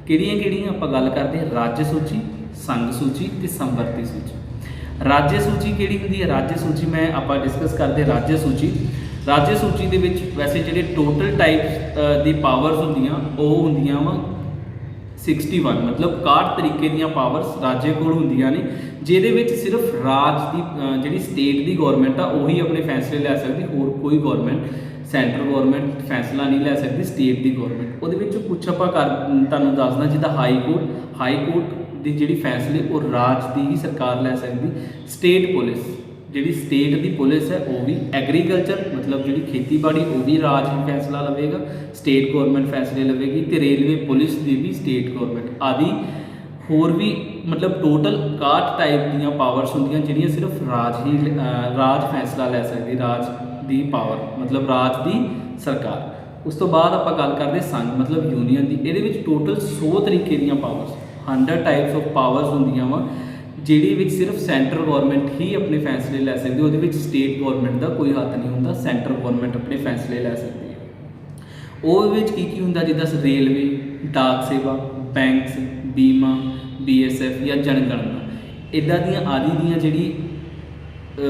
ਕਿਹੜੀਆਂ ਆਪਾਂ ਗੱਲ ਕਰਦੇ ਹਾਂ, ਰਾਜ ਸੂਚੀ, ਸੰਘ ਸੂਚੀ ਤੇ ਸੰਵਰਤੀ ਸੂਚੀ। ਰਾਜ ਸੂਚੀ ਕਿਹੜੀ ਹੁੰਦੀ ਹੈ? ਰਾਜ ਸੂਚੀ ਆਪਾਂ ਡਿਸਕਸ ਕਰਦੇ ਰਾਜ ਸੂਚੀ। ਰਾਜ ਸੂਚੀ ਦੇ ਵਿੱਚ ਵੈਸੇ ਜਿਹੜੇ ਟੋਟਲ ਟਾਈਪਸ ਦੀ ਪਾਵਰਸ ਹੁੰਦੀਆਂ ਉਹ ਹੁੰਦੀਆਂ ਵਾ 61, ਮਤਲਬ 61 ਤਰੀਕੇ ਦੀਆਂ ਪਾਵਰਸ ਰਾਜੇ ਕੋਲ ਹੁੰਦੀਆਂ ਨੇ, ਜਿਹਦੇ ਵਿੱਚ ਸਿਰਫ ਰਾਜ ਦੀ ਜਿਹੜੀ ਸਟੇਟ ਦੀ ਗੌਰਮੈਂਟ ਆ ਉਹੀ ਆਪਣੇ ਫੈਸਲੇ ਲੈ ਸਕਦੀ, ਹੋਰ ਕੋਈ ਗੌਰਮੈਂਟ ਸੈਂਟਰ ਗੌਰਮੈਂਟ ਫੈਸਲਾ ਨਹੀਂ ਲੈ ਸਕਦੀ, ਸਟੇਟ ਦੀ ਗੌਰਮੈਂਟ। ਉਹਦੇ ਵਿੱਚ ਕੁਛ ਆਪਾਂ ਤੁਹਾਨੂੰ ਦੱਸਦਾ, ਜਿੱਦਾਂ ਹਾਈ ਕੋਰਟ ਦੀ ਜਿਹੜੀ ਫੈਸਲੇ ਉਹ ਰਾਜ ਦੀ ਹੀ ਸਰਕਾਰ ਲੈ ਸਕਦੀ। ਸਟੇਟ ਪੁਲਿਸ, ਜਿਹੜੀ ਸਟੇਟ ਦੀ ਪੁਲਿਸ ਹੈ ਉਹ ਵੀ। ਐਗਰੀਕਲਚਰ ਮਤਲਬ ਜਿਹੜੀ ਖੇਤੀਬਾੜੀ ਉਹ ਵੀ ਰਾਜ ਹੀ ਫੈਸਲਾ ਲਵੇਗਾ, ਸਟੇਟ ਗੌਰਮੈਂਟ ਫੈਸਲੇ ਲਵੇਗੀ। ਤੇ ਰੇਲਵੇ ਪੁਲਿਸ ਦੀ ਵੀ ਸਟੇਟ ਗੌਰਮੈਂਟ ਆਦਿ ਹੋਰ ਵੀ ਮਤਲਬ ਟੋਟਲ 61 ਟਾਈਪ ਦੀਆਂ ਪਾਵਰਸ ਹੁੰਦੀਆਂ ਜਿਹੜੀਆਂ ਸਿਰਫ ਰਾਜ ਫੈਸਲਾ ਲੈ ਸਕਦੀ, ਰਾਜ ਦੀ ਪਾਵਰ ਮਤਲਬ ਰਾਜ ਦੀ ਸਰਕਾਰ। ਉਸ ਤੋਂ ਬਾਅਦ ਆਪਾਂ ਗੱਲ ਕਰਦੇ ਸੰਘ ਮਤਲਬ ਯੂਨੀਅਨ ਦੀ। ਇਹਦੇ ਵਿੱਚ ਟੋਟਲ 100 ਤਰੀਕੇ ਦੀਆਂ ਪਾਵਰਸ, 100 ਟਾਈਪਸ ਆਫ ਪਾਵਰਸ ਹੁੰਦੀਆਂ ਵਾ, ਜਿਹੜੀ ਵਿੱਚ ਸਿਰਫ ਸੈਂਟਰਲ ਗੌਰਮੈਂਟ ਹੀ ਆਪਣੇ ਫੈਸਲੇ ਲੈ ਸਕਦੀ। ਉਹਦੇ ਵਿੱਚ ਸਟੇਟ ਗੌਰਮੈਂਟ ਦਾ ਕੋਈ ਹੱਥ ਨਹੀਂ ਹੁੰਦਾ, ਸੈਂਟਰਲ ਗੌਰਮੈਂਟ ਆਪਣੇ ਫੈਸਲੇ ਲੈ ਸਕਦੀ ਹੈ। ਉਹਦੇ ਵਿੱਚ ਕੀ ਹੁੰਦਾ, ਜਿੱਦਾਂ ਰੇਲਵੇ, ਡਾਕ ਸੇਵਾ, ਬੈਂਕਸ, ਬੀਮਾ, BSF ਜਾਂ ਜਨਗਣਨਾ, ਇੱਦਾਂ ਦੀਆਂ ਆਦਿ ਦੀਆਂ ਜਿਹੜੀ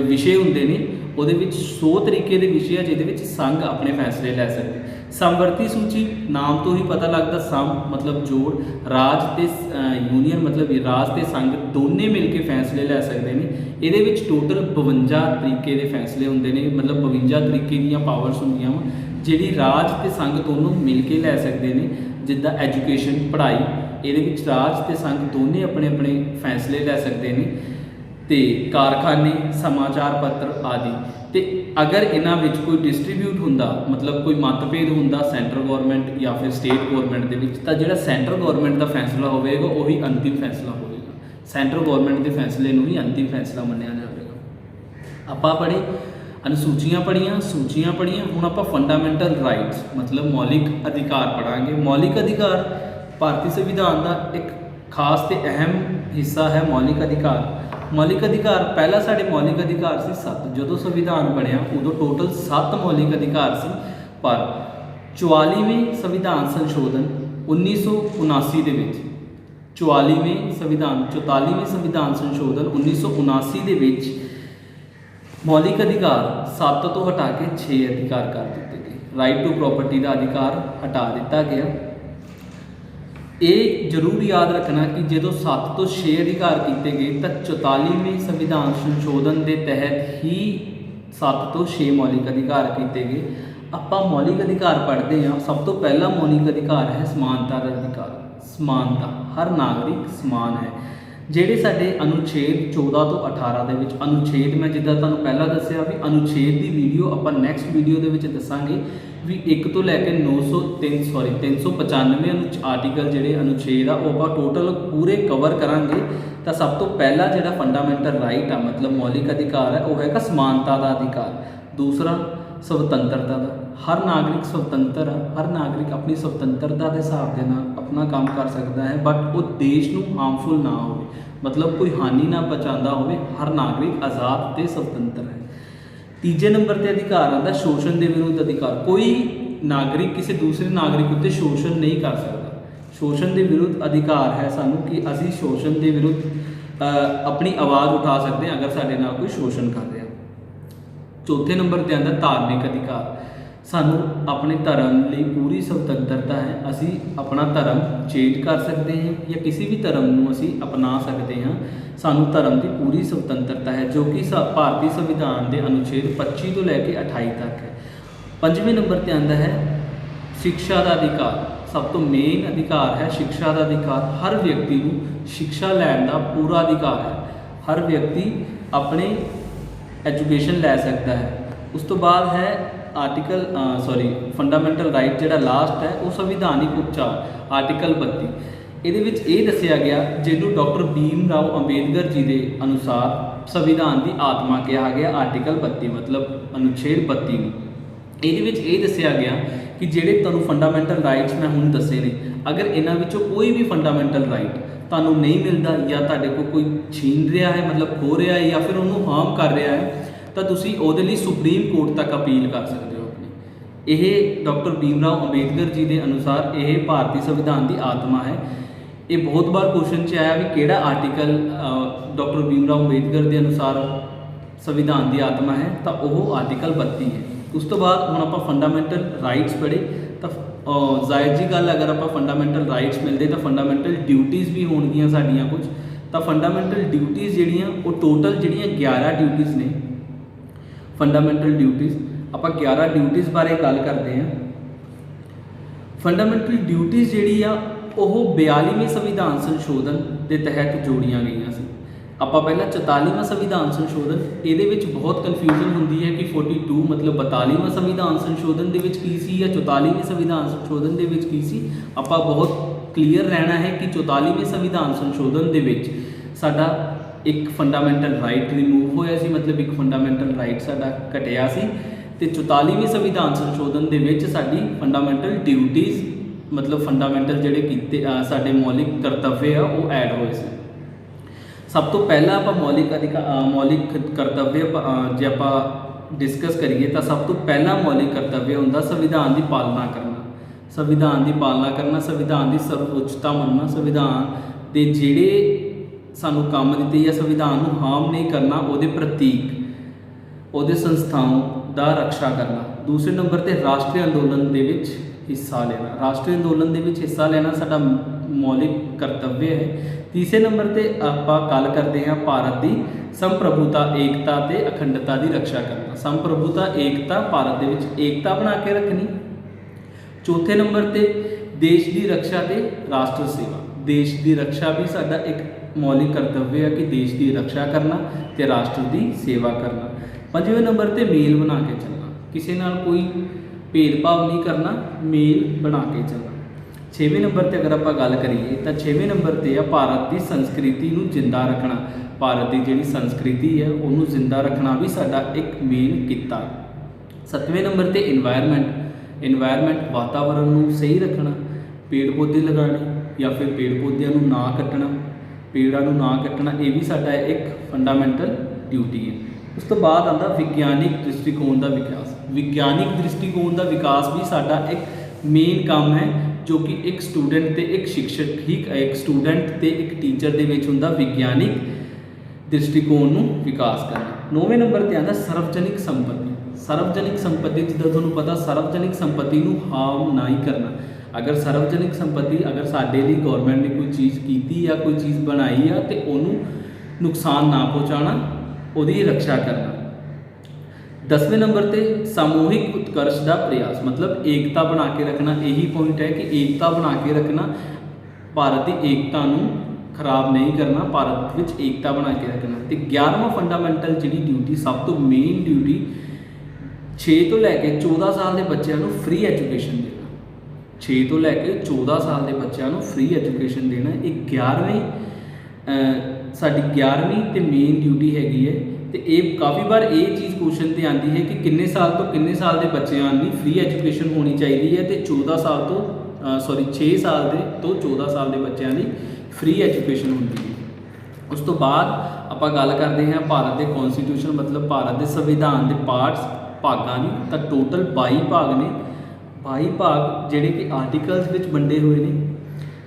ਵਿਸ਼ੇ ਹੁੰਦੇ ਨੇ। ਉਹਦੇ ਵਿੱਚ 100 ਤਰੀਕੇ ਦੇ ਵਿਸ਼ੇ ਆ ਜਿਹਦੇ ਵਿੱਚ ਸੰਘ ਆਪਣੇ ਫੈਸਲੇ ਲੈ ਸਕਦੇ। ਸੰਵਰਤੀ ਸੂਚੀ ਨਾਮ ਤੋਂ ਹੀ ਪਤਾ ਲੱਗਦਾ, ਸਮ ਮਤਲਬ ਜੋੜ, ਰਾਜ ਤੇ ਯੂਨੀਅਨ ਮਤਲਬ ਰਾਜ ਤੇ ਸੰਘ ਦੋਨੇ ਮਿਲ ਕੇ ਫੈਸਲੇ ਲੈ ਸਕਦੇ ਨੇ। ਇਹਦੇ ਵਿੱਚ ਟੋਟਲ 52 ਤਰੀਕੇ ਦੇ ਫੈਸਲੇ ਹੁੰਦੇ ਨੇ, ਮਤਲਬ 52 ਤਰੀਕੇ ਦੀਆਂ ਪਾਵਰਸ ਹੁੰਦੀਆਂ ਵਾ ਜਿਹੜੀ ਰਾਜ ਤੇ ਸੰਘ ਦੋਨੋਂ ਮਿਲ ਕੇ ਲੈ ਸਕਦੇ ਨੇ। ਜਿੱਦਾਂ ਐਜੂਕੇਸ਼ਨ, ਪੜ੍ਹਾਈ, ਇਹਦੇ ਵਿੱਚ ਰਾਜ ਤੇ ਸੰਘ ਦੋਨੇ ਆਪਣੇ ਆਪਣੇ ਫੈਸਲੇ ਲੈ ਸਕਦੇ ਨੇ। ਤੇ ਕਾਰਖਾਨੇ, ਸਮਾਚਾਰ ਪੱਤਰ ਆਦਿ। ਤੇ ਅਗਰ ਇਹਨਾਂ ਵਿੱਚ ਕੋਈ ਡਿਸਟ੍ਰੀਬਿਊਟ ਹੁੰਦਾ ਮਤਲਬ ਕੋਈ ਮਤਭੇਦ ਹੁੰਦਾ ਸੈਂਟਰਲ ਗੌਰਮੈਂਟ ਜਾਂ ਫਿਰ ਸਟੇਟ ਗੌਰਮੈਂਟ ਦੇ ਵਿੱਚ, ਤਾਂ ਜਿਹੜਾ ਸੈਂਟਰਲ ਗੌਰਮੈਂਟ ਦਾ ਫੈਸਲਾ ਹੋਵੇਗਾ ਉਹੀ ਅੰਤਿਮ ਫੈਸਲਾ ਹੋਵੇਗਾ। ਸੈਂਟਰਲ ਗੌਰਮੈਂਟ ਦੇ ਫੈਸਲੇ ਨੂੰ ਹੀ ਅੰਤਿਮ ਫੈਸਲਾ ਮੰਨਿਆ ਜਾਵੇਗਾ। ਆਪਾਂ ਪੜ੍ਹੇ ਅਨੁਸੂਚੀਆਂ ਪੜ੍ਹੀਆਂ, ਸੂਚੀਆਂ ਪੜ੍ਹੀਆਂ। ਹੁਣ ਆਪਾਂ ਫੰਡਾਮੈਂਟਲ ਰਾਈਟਸ ਮਤਲਬ ਮੌਲਿਕ ਅਧਿਕਾਰ ਪੜ੍ਹਾਂਗੇ। ਮੌਲਿਕ ਅਧਿਕਾਰ ਭਾਰਤੀ ਸੰਵਿਧਾਨ ਦਾ ਇੱਕ ਖਾਸ ਤੇ ਅਹਿਮ ਹਿੱਸਾ ਹੈ ਮੌਲਿਕ ਅਧਿਕਾਰ। ਮੌਲਿਕ ਅਧਿਕਾਰ ਪਹਿਲਾਂ ਸਾਡੇ ਮੌਲਿਕ ਅਧਿਕਾਰ ਸੀ 7, ਜਦੋਂ ਸੰਵਿਧਾਨ ਬਣਿਆ ਉਦੋਂ ਟੋਟਲ 7 ਮੌਲਿਕ ਅਧਿਕਾਰ ਸੀ। ਪਰ 44ਵੇਂ ਸੰਵਿਧਾਨ ਸੰਸ਼ੋਧਨ 1979 ਦੇ ਵਿੱਚ 44ਵੇਂ ਸੰਵਿਧਾਨ ਸੰਸ਼ੋਧਨ 1979 ਦੇ ਵਿੱਚ ਮੌਲਿਕ ਅਧਿਕਾਰ 7 ਤੋਂ ਹਟਾ ਕੇ 6 ਅਧਿਕਾਰ ਕਰ ਦਿੱਤੇ ਗਏ। ਰਾਈਟ ਟੂ ਪ੍ਰੋਪਰਟੀ ਦਾ ਅਧਿਕਾਰ ਹਟਾ ਦਿੱਤਾ ਗਿਆ। ये जरूर याद रखना कि जो 7 तो 6 अधिकार किए गए तो 44वें संविधान संशोधन के तहत ही 7 तो 6 मौलिक अधिकार किए गए। आप मौलिक अधिकार पढ़ते हैं, सब तो पहला मौलिक अधिकार है समानता का अधिकार। समानता, हर नागरिक समान है। ਜਿਹੜੇ ਸਾਡੇ अनुच्छेद 14 ਤੋਂ 18 ਦੇ ਵਿੱਚ अनुच्छेद मैं जिदा ਤੁਹਾਨੂੰ ਪਹਿਲਾਂ ਦੱਸਿਆ ਵੀ अनुच्छेद ਦੀ ਵੀਡੀਓ ਆਪਾਂ ਨੈਕਸਟ ਵੀਡੀਓ ਦੇ ਵਿੱਚ ਦੱਸਾਂਗੇ ਵੀ 1 ਤੋਂ ਲੈ ਕੇ 395 ਆਰਟੀਕਲ ਜਿਹੜੇ अनुच्छेद ਆ ਉਹ ਆਪਾਂ ਟੋਟਲ ਪੂਰੇ ਕਵਰ ਕਰਾਂਗੇ। ਤਾਂ ਸਭ ਤੋਂ ਪਹਿਲਾ ਜਿਹੜਾ ਫੰਡਾਮੈਂਟਲ ਰਾਈਟ ਆ ਮਤਲਬ ਮੌਲਿਕ ਅਧਿਕਾਰ ਹੈ ਉਹ ਹੈਗਾ ਸਮਾਨਤਾ ਦਾ ਅਧਿਕਾਰ। ਦੂਸਰਾ स्वतंत्रता का, हर नागरिक स्वतंत्र है, हर नागरिक अपनी स्वतंत्रता के हिसाब के नाल अपना काम कर सकता है बट वो देश को हार्मफुल ना हो, मतलब कोई हानि ना पहुँचाता हो। हर नागरिक आज़ाद ते स्वतंत्र है। तीजे नंबर पर अधिकार आता शोषण के विरुद्ध अधिकार। कोई नागरिक किसी दूसरे नागरिक उत्ते शोषण नहीं कर सकता। शोषण के विरुद्ध अधिकार है सानू कि असी शोषण के विरुद्ध अपनी आवाज़ उठा सकते हैं अगर साडे नाल कोई शोषण कर रहा। चौथे नंबर पर आता धार्मिक अधिकार। सानू अपने धर्म लिए पूरी स्वतंत्रता है, असी अपना धर्म चेंज कर सकते हैं या किसी भी धर्म को असी अपना सकते हैं। सानू धर्म की पूरी स्वतंत्रता है जो कि भारतीय संविधान के अनुच्छेद 25 तो लैके 28 तक है। पंजवें नंबर पर आता है शिक्षा का अधिकार। सब तो मेन अधिकार है शिक्षा का अधिकार। हर व्यक्ति को शिक्षा लैन का पूरा अधिकार है। हर व्यक्ति अपने एजुकेशन लै सकता है। उस तो बाद है आर्टिकल फंडामेंटल राइट जिहड़ा लास्ट है वो संविधानिक उपचार आर्टिकल 32। ये दसिया गया जिन्होंने डॉक्टर भीम राव अंबेडकर जी के अनुसार संविधान की आत्मा कहा गया आर्टिकल 32 मतलब अनुच्छेद 32 में। ये दसिया गया कि जिहड़े तुहानूं फंडामेंटल राइट्स मैं हुण दसे ने अगर इन्हां विचों कोई भी फंडामेंटल राइट ਤੁਹਾਨੂੰ नहीं मिलता या ਤੁਹਾਡੇ को कोई छीन रहा है मतलब खो रहा है या फिर उन्होंने हार्म कर रहा है तो तुसी ਉਹਦੇ ਲਈ सुप्रीम कोर्ट तक अपील कर सकते हो अपनी। ਇਹ डॉक्टर भीम राव अंबेडकर जी के अनुसार यह भारतीय संविधान की आत्मा है। ये बहुत बार क्वेश्चन च आया भी किहड़ा आर्टिकल डॉक्टर भीम राव अंबेडकर के अनुसार संविधान की आत्मा है तो वह आर्टिकल 32 है। उस तो बाद हुण आपां फंडामेंटल राइट्स पढ़े तो जायज़ जी गल अगर आप फंडामेंटल राइट्स मिलते तो फंडामेंटल ड्यूटीज़ भी होणगियां साडियां कुछ। तो फंडामेंटल ड्यूटीज़ जिहड़ियां वो टोटल जिहड़ियां 11 ड्यूटीज़ ने। फंडामेंटल ड्यूटीज़ आप 11 ड्यूटीज़ बारे गल करते हैं। फंडामेंटल ड्यूटीज़ जिहड़ी आ वो 42वें संविधान संशोधन के तहत जोड़ियां गई सी। आप पहला 44वां संविधान संशोधन ये बहुत कन्फ्यूजन होंगी है कि 42 मतलब 42वां संविधान संशोधन के की सी या 44वें संविधान संशोधन के की सी। आप बहुत क्लीयर रहना है कि 44वें संविधान संशोधन के साडा एक फंडामेंटल राइट रिमूव होया सी मतलब एक फंडामेंटल राइट साडा घटिया सी ते 44वें संविधान संशोधन के साडी फंडामेंटल ड्यूटीज़ मतलब फंडामेंटल जिहड़े कीते साडे मौलिक कर्तव्य आ वो ऐड होए सी। सब तो पहला आप मौलिक कर्तव्य जे आप डिस्कस करिए तो सब तो पहला मौलिक कर्तव्य होंदा संविधान की पालना करना। संविधान की पालना करना, संविधान की सर्वोच्चता मनना, संविधान के जिहड़े सानू काम दिते या संविधान को हार्म नहीं करना, वो प्रतीक वो संस्थाओं का रक्षा करना। दूसरे नंबर पर राष्ट्रीय अंदोलन के हिस्सा लेना। राष्ट्रीय अंदोलन के हिस्सा लेना साडा मौलिक कर्तव्य है। तीसरे नंबर पर आप गल करते हैं भारत की संप्रभुता एकता ते अखंडता की रक्षा करना। संप्रभुता एकता भारत के एकता बना के रखनी। चौथे नंबर पर देश की रक्षा ते राष्ट्र सेवा। देश की रक्षा भी साडा एक मौलिक कर्तव्य है कि देश की रक्षा करना ते राष्ट्र की सेवा करना। पंजवें नंबर पर मेल बना के चलना, किसी नाल कोई भेदभाव नहीं करना, मेल बना के चलना। 6वें नंबर पर अगर आप गल करिए तो 6वें नंबर पर है भारत की संस्कृति को जिंदा रखना। भारत की जी संस्कृति है उन्होंने जिंदा रखना भी साडा एक मेन किता। 7वें नंबर पर इन्वायरमेंट वातावरण को सही रखना, पेड़ पौधे लगाने या फिर पेड़ पौधों को ना कटना, पेड़ों को ना कटना, ये भी साडा एक फंडामेंटल ड्यूटी है। उस तो बाद आता विज्ञानिक दृष्टिकोण का विकास। विज्ञानिक दृष्टिकोण का विकास भी साडा एक मेन काम है जो कि एक स्टूडेंट ते एक शिक्षक ही एक स्टूडेंट ते एक टीचर के होंदा विज्ञानिक दृष्टिकोण को विकास करना। 9वें नंबर पर आता सार्वजनिक संपत्ति। सार्वजनिक संपत्ति जिदा तुहानूं पता सार्वजनिक संपत्ति को हार्म ना ही करना। अगर सार्वजनिक संपत्ति अगर साडे लिए गौरमेंट ने कोई चीज़ की या कोई चीज़ बनाई आ तो उन्होंने नुकसान ना पहुँचाना, उसकी रक्षा करना। 10वें नंबर पर सामूहिक उत्कर्ष का प्रयास, मतलब एकता बना के रखना। यही पॉइंट है कि एकता बना के रखना, भारत की एकता नूं खराब नहीं करना, भारत विच एकता बना के रखना। तो 11वां फंडामेंटल जी ड्यूटी, सब तो मेन ड्यूटी 6 तो लैके 14 साल के बच्चों को फ्री एजुकेशन देना। 6 तो लैके 14 साल के बच्चों को फ्री एजुकेशन देना, एक 11वीं साडी 11वीं तो मेन ड्यूटी हैगी है। तो ये काफ़ी बार ये चीज़ क्वेश्चन से आती है कि किन्ने साल तो किन्ने साल के बच्चों की फ्री एजुकेशन होनी चाहिए है, तो 14 साल तो 6 साल के तो 14 साल के बच्चों की फ्री एजुकेशन होती है। उस तो बाद आप गल करते हैं भारत के कॉन्स्टिट्यूशन, मतलब भारत के संविधान के पार्ट्स भागों की, तो टोटल 22 भाग ने। 22 भाग जिहड़े कि आर्टिकल्स विच वंडे हुए हैं।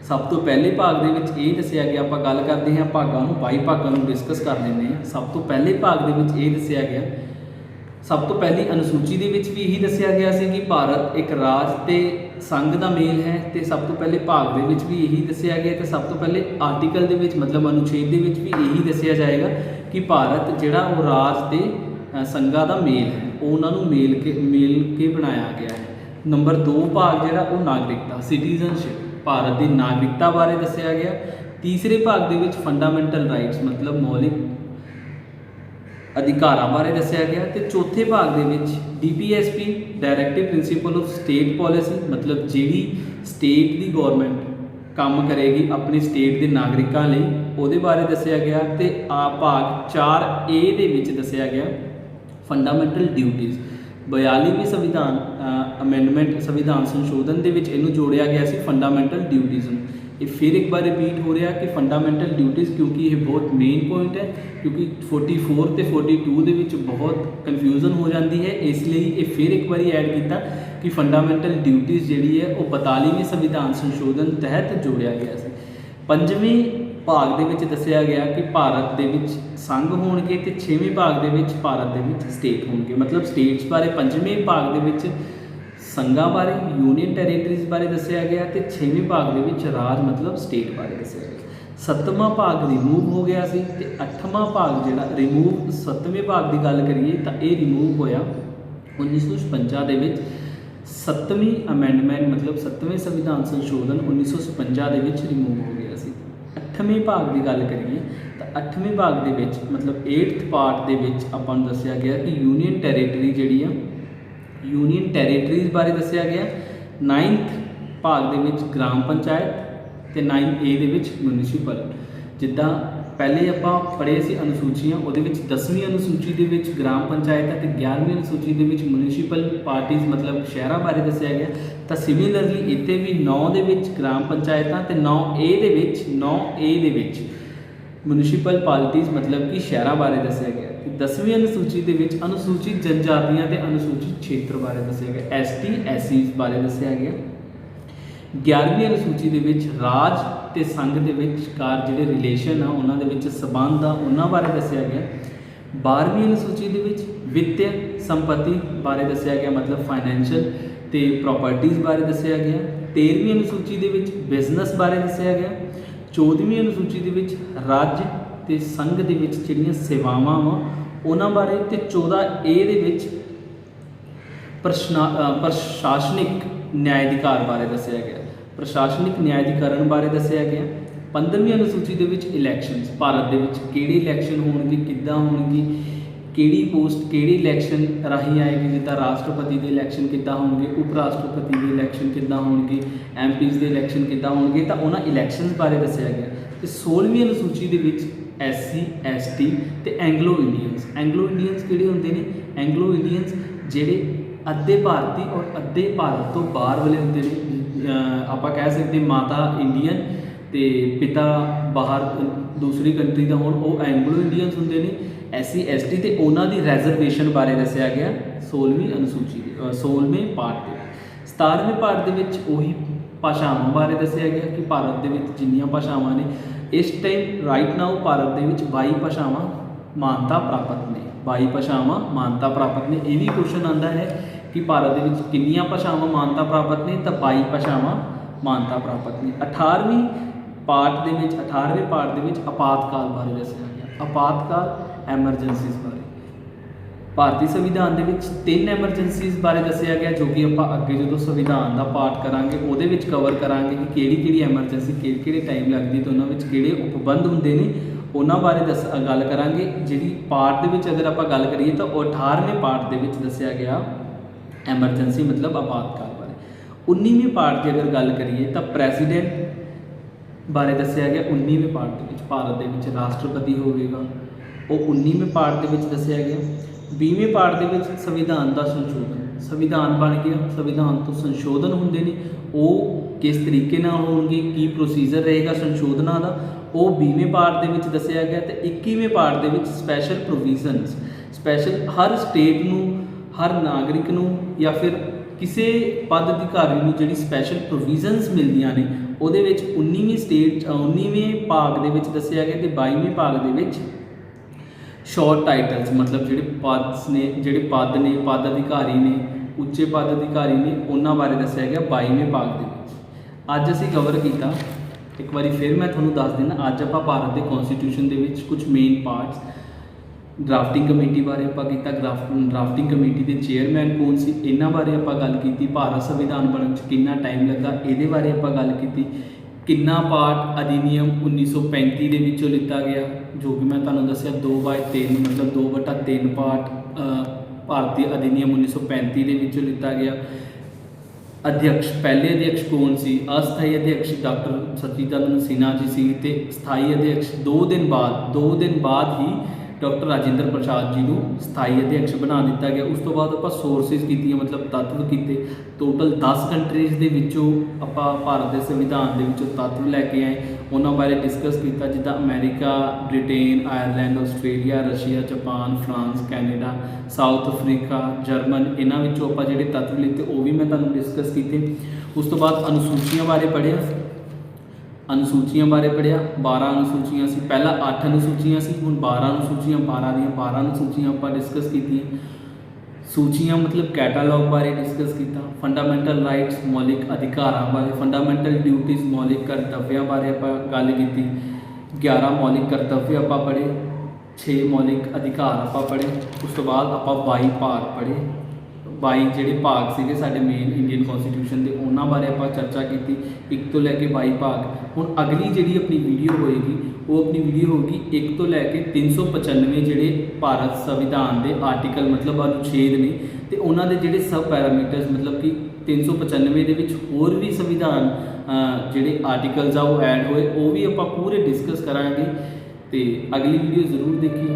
सब तो पहले भाग के विच ये दसिया गया, आप गल करते हैं भागों, 22 भागों डिस्कस कर लेंगे हैं। सब तो पहले भाग के विच ये दसिया गया, सब तो पहली अनुसूची के विच भी यही दसिया गया सी कि भारत एक राज ते संघ का मेल है। तो सब तो पहले भाग के विच भी यही दसिया गया, तो सब तो पहले आर्टिकल के विच मतलब अनुच्छेद के विच भी यही दसिया जाएगा कि भारत जिहड़ा वो राज ते संघां का मेल है, उन्होंने मेल के बनाया गया है। नंबर 2 भाग जिहड़ा वो नागरिकता, सिटीजनशिप, भारत की नागरिकता बारे दसिया गया। तीसरे भाग के विच फंडामेंटल राइट्स, मतलब मौलिक अधिकारां बारे दसिया गया। तो चौथे भाग के विच DPSP, directive principle of state policy, मतलब जिहड़ी स्टेट की गौरमेंट काम करेगी अपने स्टेट के नागरिकों लिए, उहदे बारे दसिया गया। तो भाग 4A दे विच दसिया गया फंडामेंटल ड्यूटीज़। 42वीं संविधान अमेंडमेंट, संविधान संशोधन के विच इनू जोड़िया गया सी फंडामेंटल ड्यूटीज़। ये फिर एक बार रिपीट हो रहा कि फंडामेंटल ड्यूटीज़, क्योंकि ये बहुत मेन पॉइंट है, क्योंकि 44 तो 42 के विच बहुत कन्फ्यूजन हो जाती है, इसलिए ये फिर एक बार ऐड किया कि फंडामेंटल ड्यूटीज़ जी है वो 42वें संविधान संशोधन तहत जोड़िया गया है। 5वें भाग के विच दसिया गया कि भारत के विच संघ होणगे, तो 6वें भाग के विच भारत के विच स्टेट होणगे, मतलब स्टेट्स बारे 5वें भाग के विच संघां बारे, यूनियन टैरेटरीज़ बारे दसिया गया। तो 6वें भाग के विच राज मतलब स्टेट बारे दसिया गया। 7वां भाग रिमूव हो गया सी, ते 8वां भाग जिहड़ा रिमूव 7वें भाग की गल करिए तो ये रिमूव होया 1956 के विच। 7वीं अमेंडमेंट मतलब 7वें संविधान संशोधन 1956 के विच रिमूव हो गया सी। 8वें भाग की गल करिए तो 8वें भाग के विच मतलब 8th पार्ट के विच आपां नूं दसिया गया कि यूनियन टैरेटरी जिहड़ी आ, यूनियन टैरेटरीज़ बारे दसिया गया। 9th भाग के विच ग्राम पंचायत, तो 9A के विच म्यूनिसिपल। जिद्दां पहले आपां पढ़े सी अनुसूचियां, उहदे विच 10वीं अनुसूची के विच ग्राम पंचायत है, तो 11वीं अनुसूची के विच म्यूनिसिपल पार्टीज़ मतलब शहरों बारे दसिया गया। तो सिमिलरली इत्थे भी 9 के विच ग्राम पंचायतां, तो 9A के विच म्यूनिसिपल पार्टीज़ मतलब कि शहरों बारे दसिया गया। 10वीं अनुसूची के विच अनुसूचित जनजातियां ते अनुसूचित क्षेत्र बारे दसिया गया, ST SC बारे दसिया गया। 11वीं अनुसूची के विच राज ते संघ के विचकार जिहड़े रिलेशन आ उन्हां दे विच संबंध आ उन्हां बारे दसिया गया। 12वीं अनुसूची के विच वित्तीय संपत्ति बारे दसिया गया, मतलब फाइनैंशियल ते प्रॉपर्टीज़ बारे दसिया गया। 13वीं अनुसूची के विच बिजनेस बारे दसिया गया। 14वीं अनुसूची के विच राज्य ते संघ दे विच जिहड़ियां सेवावां वा उन्हां बारे, ते 14A दे विच प्रशासनिक न्यायाधिकार बारे दसिया गया, प्रशासनिक न्यायाधिकरण बारे दसिया गया। 15वीं अनुसूची के विच इलैक्शनस, भारत के विच किहड़े इलैक्शन होणगे, किद्दां होणगे, किहड़ी पोस्ट किहड़ी इलैक्शन राही आएगी, जिद्दां राष्ट्रपति के इलैक्शन किद्दां होणगे, उप राष्ट्रपति के इलैक्शन किद्दां होणगे, MPs के इलैक्शन किद्दां होणगे, तां उन्हां इलैक्शनस बारे दसिया गया। ते 16वीं अनुसूची के विच SC ST ते एंग्लो इंडियंस। एंग्लो इंडियंस किहड़े हुंदे ने? एंग्लो इंडियंस जिहड़े अद्धे भारती और अद्धे भारत तो बाहर वाले होंगे ने। आप कह सकते माता इंडियन तो पिता बाहर दूसरी कंट्री का होण, वो एंग्लो इंडियंस होंगे ने। SC ST तो उन्होंने रिजर्वेशन बारे दसिया गया 16वीं अनुसूची 16वें पार्ट के। 17वें पार्ट के उही भाषावां बारे दसिया गया कि भारत के जिन्नियां भाषावां ने इस टाइम राइट नाउ भारत के 22 भाषावां मानता प्राप्त ने। 22 भाषावां मानता प्राप्त ने। यह भी क्वेश्चन आता है कि भारत के कितनियां भाषावां मानता प्राप्त ने, तो 22 भाषावां ਮਾਨਤਾ ਪ੍ਰਾਪਤ ਨੇ। 18ਵੇਂ ਪਾਰਟ ਦੇ ਵਿੱਚ ਆਪਾਤਕਾਲ ਬਾਰੇ ਦੱਸਿਆ ਗਿਆ। ਆਪਾਤਕਾਲ ਐਮਰਜੈਂਸੀਜ਼ ਬਾਰੇ ਭਾਰਤੀ ਸੰਵਿਧਾਨ ਦੇ ਵਿੱਚ 3 ਐਮਰਜੈਂਸੀਜ਼ ਬਾਰੇ ਦੱਸਿਆ ਗਿਆ, ਜੋ ਕਿ ਆਪਾਂ ਅੱਗੇ ਜਦੋਂ ਸੰਵਿਧਾਨ ਦਾ ਪਾਠ ਕਰਾਂਗੇ ਉਹਦੇ ਵਿੱਚ ਕਵਰ ਕਰਾਂਗੇ ਕਿ ਕਿਹੜੀ ਐਮਰਜੈਂਸੀ ਕਿਹੜੇ ਟਾਈਮ ਲੱਗਦੀ ਤੇ ਉਹਨਾਂ ਵਿੱਚ ਕਿਹੜੇ ਉਪਬੰਧ ਹੁੰਦੇ ਨੇ, ਉਹਨਾਂ ਬਾਰੇ ਗੱਲ ਕਰਾਂਗੇ। ਜਿਹੜੀ ਪਾਠ ਦੇ ਵਿੱਚ ਅਗਰ ਆਪਾਂ ਗੱਲ ਕਰੀਏ ਤਾਂ ਉਹ 18ਵੇਂ ਪਾਠ ਦੇ ਵਿੱਚ ਦੱਸਿਆ ਗਿਆ ਐਮਰਜੈਂਸੀ ਮਤਲਬ ਆਪਾਤਕਾਲ ਬਾਰੇ। 19ਵੇਂ ਪਾਠ ਦੀ ਅਗਰ ਗੱਲ ਕਰੀਏ ਤਾਂ ਪ੍ਰੈਜ਼ੀਡੈਂਟ ਬਾਰੇ ਦੱਸਿਆ ਗਿਆ। 19ਵੇਂ ਪਾਠ ਦੇ ਵਿੱਚ ਭਾਰਤ ਦੇ ਵਿੱਚ ਰਾਸ਼ਟਰਪਤੀ ਹੋਵੇਗਾ, ਉਹ 19ਵੇਂ ਪਾਠ ਦੇ ਵਿੱਚ ਦੱਸਿਆ ਗਿਆ। 20ਵੇਂ ਪਾਠ ਦੇ ਵਿੱਚ ਸੰਵਿਧਾਨ ਦਾ ਸੰਸ਼ੋਧਨ, ਸੰਵਿਧਾਨ ਬਣ ਗਿਆ, ਸੰਵਿਧਾਨ ਤੋਂ ਸੰਸ਼ੋਧਨ ਹੁੰਦੇ ਨੇ, ਉਹ ਕਿਸ ਤਰੀਕੇ ਨਾਲ ਹੋਣਗੇ, ਕੀ ਪ੍ਰੋਸੀਜਰ ਰਹੇਗਾ ਸੰਸ਼ੋਧਨਾਂ ਦਾ, ਉਹ 20ਵੇਂ ਪਾਠ ਦੇ ਵਿੱਚ ਦੱਸਿਆ ਗਿਆ। ਤੇ 21ਵੇਂ ਪਾਠ ਦੇ ਵਿੱਚ ਸਪੈਸ਼ਲ ਪ੍ਰੋਵੀਜ਼ਨਸ, ਸਪੈਸ਼ਲ ਹਰ ਸਟੇਟ ਨੂੰ, ਹਰ ਨਾਗਰਿਕ ਨੂੰ ਜਾਂ ਫਿਰ ਕਿਸੇ ਪਦ ਅਧਿਕਾਰੀ ਨੂੰ ਜਿਹੜੀ ਸਪੈਸ਼ਲ ਪ੍ਰੋਵੀਜ਼ਨਸ ਮਿਲਦੀਆਂ ਨੇ ਉਹਦੇ ਵਿੱਚ 19ਵੇਂ ਭਾਗ ਦੇ ਵਿੱਚ ਦੱਸਿਆ ਗਿਆ। ਤੇ 22ਵੇਂ ਭਾਗ ਦੇ ਵਿੱਚ ਸ਼ਾਰਟ ਟਾਈਟਲਸ ਮਤਲਬ ਜਿਹੜੇ ਪਦ ਨੇ ਪਦ ਅਧਿਕਾਰੀ ਨੇ, ਉੱਚੇ ਪਦ ਅਧਿਕਾਰੀ ਨੇ, ਉਹਨਾਂ ਬਾਰੇ ਦੱਸਿਆ ਗਿਆ 22ਵੇਂ ਭਾਗ ਦੇ ਵਿੱਚ। ਅੱਜ ਅਸੀਂ ਕਵਰ ਕੀਤਾ, ਇੱਕ ਵਾਰੀ ਫਿਰ ਮੈਂ ਤੁਹਾਨੂੰ ਦੱਸ ਦਿੰਦਾ। ਅੱਜ ਆਪਾਂ ਭਾਰਤ ਦੇ ਕਨਸਟੀਟਿਊਸ਼ਨ ਦੇ ਵਿੱਚ ਕੁਝ ਮੇਨ ਪਾਰਟਸ, ਡਰਾਫਟਿੰਗ ਕਮੇਟੀ ਬਾਰੇ ਆਪਾਂ ਕੀਤਾ, ਡਰਾਫਟਿੰਗ ਕਮੇਟੀ ਦੇ ਚੇਅਰਮੈਨ ਕੌਣ ਸੀ, ਇਹਨਾਂ ਬਾਰੇ ਆਪਾਂ ਗੱਲ ਕੀਤੀ। ਭਾਰਤ ਸੰਵਿਧਾਨ ਬਣਨ 'ਚ ਕਿੰਨਾ ਟਾਈਮ ਲੱਗਾ ਇਹਦੇ ਬਾਰੇ ਆਪਾਂ ਗੱਲ ਕੀਤੀ। ਕਿੰਨਾ ਪਾਰਟ ਅਧਿਨਿਯਮ 1935 ਦੇ ਵਿੱਚੋਂ ਲਿੱਤਾ ਗਿਆ, ਜੋ ਕਿ ਮੈਂ ਤੁਹਾਨੂੰ ਦੱਸਿਆ 2/3 ਮਤਲਬ 2/3 ਪਾਰਟ ਭਾਰਤੀ ਅਧਿਨਿਯਮ 1935 ਦੇ ਵਿੱਚੋਂ ਲਿੱਤਾ ਗਿਆ। ਪਹਿਲੇ ਅਧਿਅਕਸ਼ ਕੌਣ ਸੀ? ਅਸਥਾਈ ਅਧਿਅਕਸ਼ ਡਾਕਟਰ ਸਚੀਦਾਨੰਦ ਸਿਨਹਾ ਜੀ ਸੀ ਤੇ ਸਥਾਈ ਅਧਿਅਕਸ਼ 2 ਦਿਨ ਬਾਅਦ ਹੀ ਡਾਕਟਰ ਰਾਜਿੰਦਰ ਪ੍ਰਸਾਦ ਜੀ ਨੂੰ ਸਥਾਈ ਅਧਿਅਕਸ਼ ਬਣਾ ਦਿੱਤਾ ਗਿਆ। ਉਸ ਤੋਂ ਬਾਅਦ ਆਪਾਂ ਸੋਰਸਿਸ ਕੀਤੀਆਂ ਮਤਲਬ ਤੱਤਵ ਕੀਤੇ। ਟੋਟਲ 10 ਕੰਟਰੀਜ਼ ਦੇ ਵਿੱਚੋਂ ਆਪਾਂ ਭਾਰਤ ਦੇ ਸੰਵਿਧਾਨ ਦੇ ਵਿੱਚੋਂ ਤੱਤਵ ਲੈ ਕੇ ਆਏ, ਉਹਨਾਂ ਬਾਰੇ ਡਿਸਕਸ ਕੀਤਾ, ਜਿੱਦਾਂ America, Britain, Ireland, Australia, Russia, Japan, France, Canada, south Africa, German, ਇਹਨਾਂ ਵਿੱਚੋਂ ਆਪਾਂ ਜਿਹੜੇ ਤੱਤਵ ਲਿੱਤੇ ਉਹ ਵੀ ਮੈਂ ਤੁਹਾਨੂੰ ਡਿਸਕਸ ਕੀਤੇ। ਉਸ ਤੋਂ ਬਾਅਦ ਅਨੁਸੂਚੀਆਂ ਬਾਰੇ ਪੜ੍ਹਿਆ, 12 ਅਨੁਸੂਚੀਆਂ ਸੀ, ਪਹਿਲਾਂ 8 ਅਨੁਸੂਚੀਆਂ ਸੀ, ਹੁਣ 12 ਅਨੁਸੂਚੀਆਂ, 12 ਅਨੁਸੂਚੀਆਂ ਆਪਾਂ ਡਿਸਕਸ ਕੀਤੀਆਂ। ਸੂਚੀਆਂ ਮਤਲਬ ਕੈਟਾਲੌਗ ਬਾਰੇ ਡਿਸਕਸ ਕੀਤਾ। ਫੰਡਾਮੈਂਟਲ ਰਾਈਟਸ ਮੌਲਿਕ ਅਧਿਕਾਰਾਂ ਬਾਰੇ, ਫੰਡਾਮੈਂਟਲ ਡਿਊਟੀਜ਼ ਮੌਲਿਕ ਕਰਤੱਵਿਆਂ ਬਾਰੇ ਆਪਾਂ ਗੱਲ ਕੀਤੀ। 11 ਮੌਲਿਕ ਕਰਤੱਵ ਆਪਾਂ ਪੜ੍ਹੇ, 6 ਮੌਲਿਕ ਅਧਿਕਾਰ ਆਪਾਂ ਪੜ੍ਹੇ। ਉਸ ਤੋਂ ਬਾਅਦ ਆਪਾਂ 22 ਭਾਗ ਪੜ੍ਹੇ। 22 ਜਿਹੜੇ ਭਾਗ ਸੀਗੇ ਸਾਡੇ ਮੇਨ ਇੰਡੀਅਨ ਕਨਸਟੀਟਿਊਸ਼ਨ ਦੇ, ਉਹਨਾਂ ਬਾਰੇ ਆਪਾਂ ਚਰਚਾ ਕੀਤੀ, 1 ਤੋਂ ਲੈ ਕੇ 22 ਭਾਗ। ਹੁਣ ਅਗਲੀ ਜਿਹੜੀ ਆਪਣੀ ਵੀਡੀਓ ਹੋਏਗੀ ਉਹ ਆਪਣੀ ਵੀਡੀਓ ਹੋਊਗੀ 1 ਤੋਂ ਲੈ ਕੇ 395 ਜਿਹੜੇ ਭਾਰਤ ਸੰਵਿਧਾਨ ਦੇ ਆਰਟੀਕਲ ਮਤਲਬ ਅਨੁਛੇਦ ਨੇ ਤੇ ਉਹਨਾਂ ਦੇ ਜਿਹੜੇ ਸਬ ਪੈਰਾਮੀਟਰਸ ਮਤਲਬ ਕਿ 395 ਦੇ ਵਿੱਚ ਹੋਰ ਵੀ ਸੰਵਿਧਾਨ ਜਿਹੜੇ ਆਰਟੀਕਲਸ ਆ ਉਹ ਐਡ ਹੋਏ, ਉਹ ਵੀ ਆਪਾਂ ਪੂਰੇ ਡਿਸਕਸ ਕਰਾਂਗੇ। ਤੇ ਅਗਲੀ ਵੀਡੀਓ ਜ਼ਰੂਰ ਦੇਖਿਓ।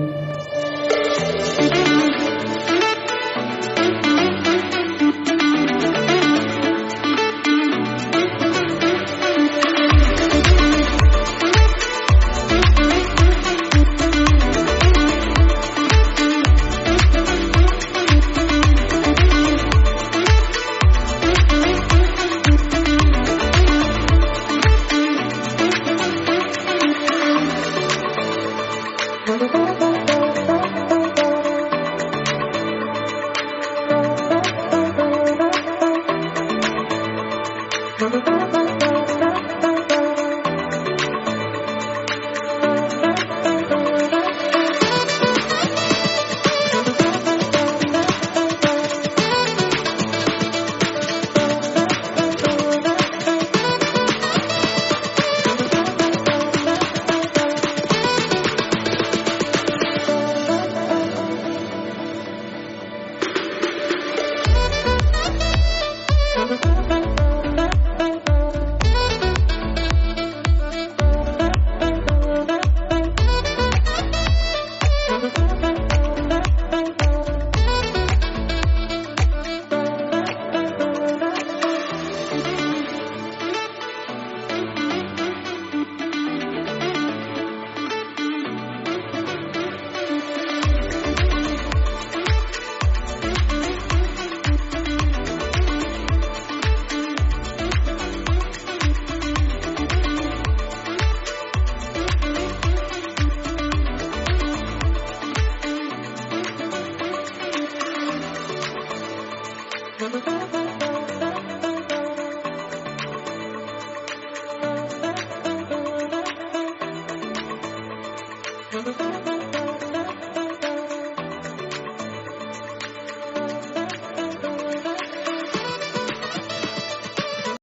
ਹੈ।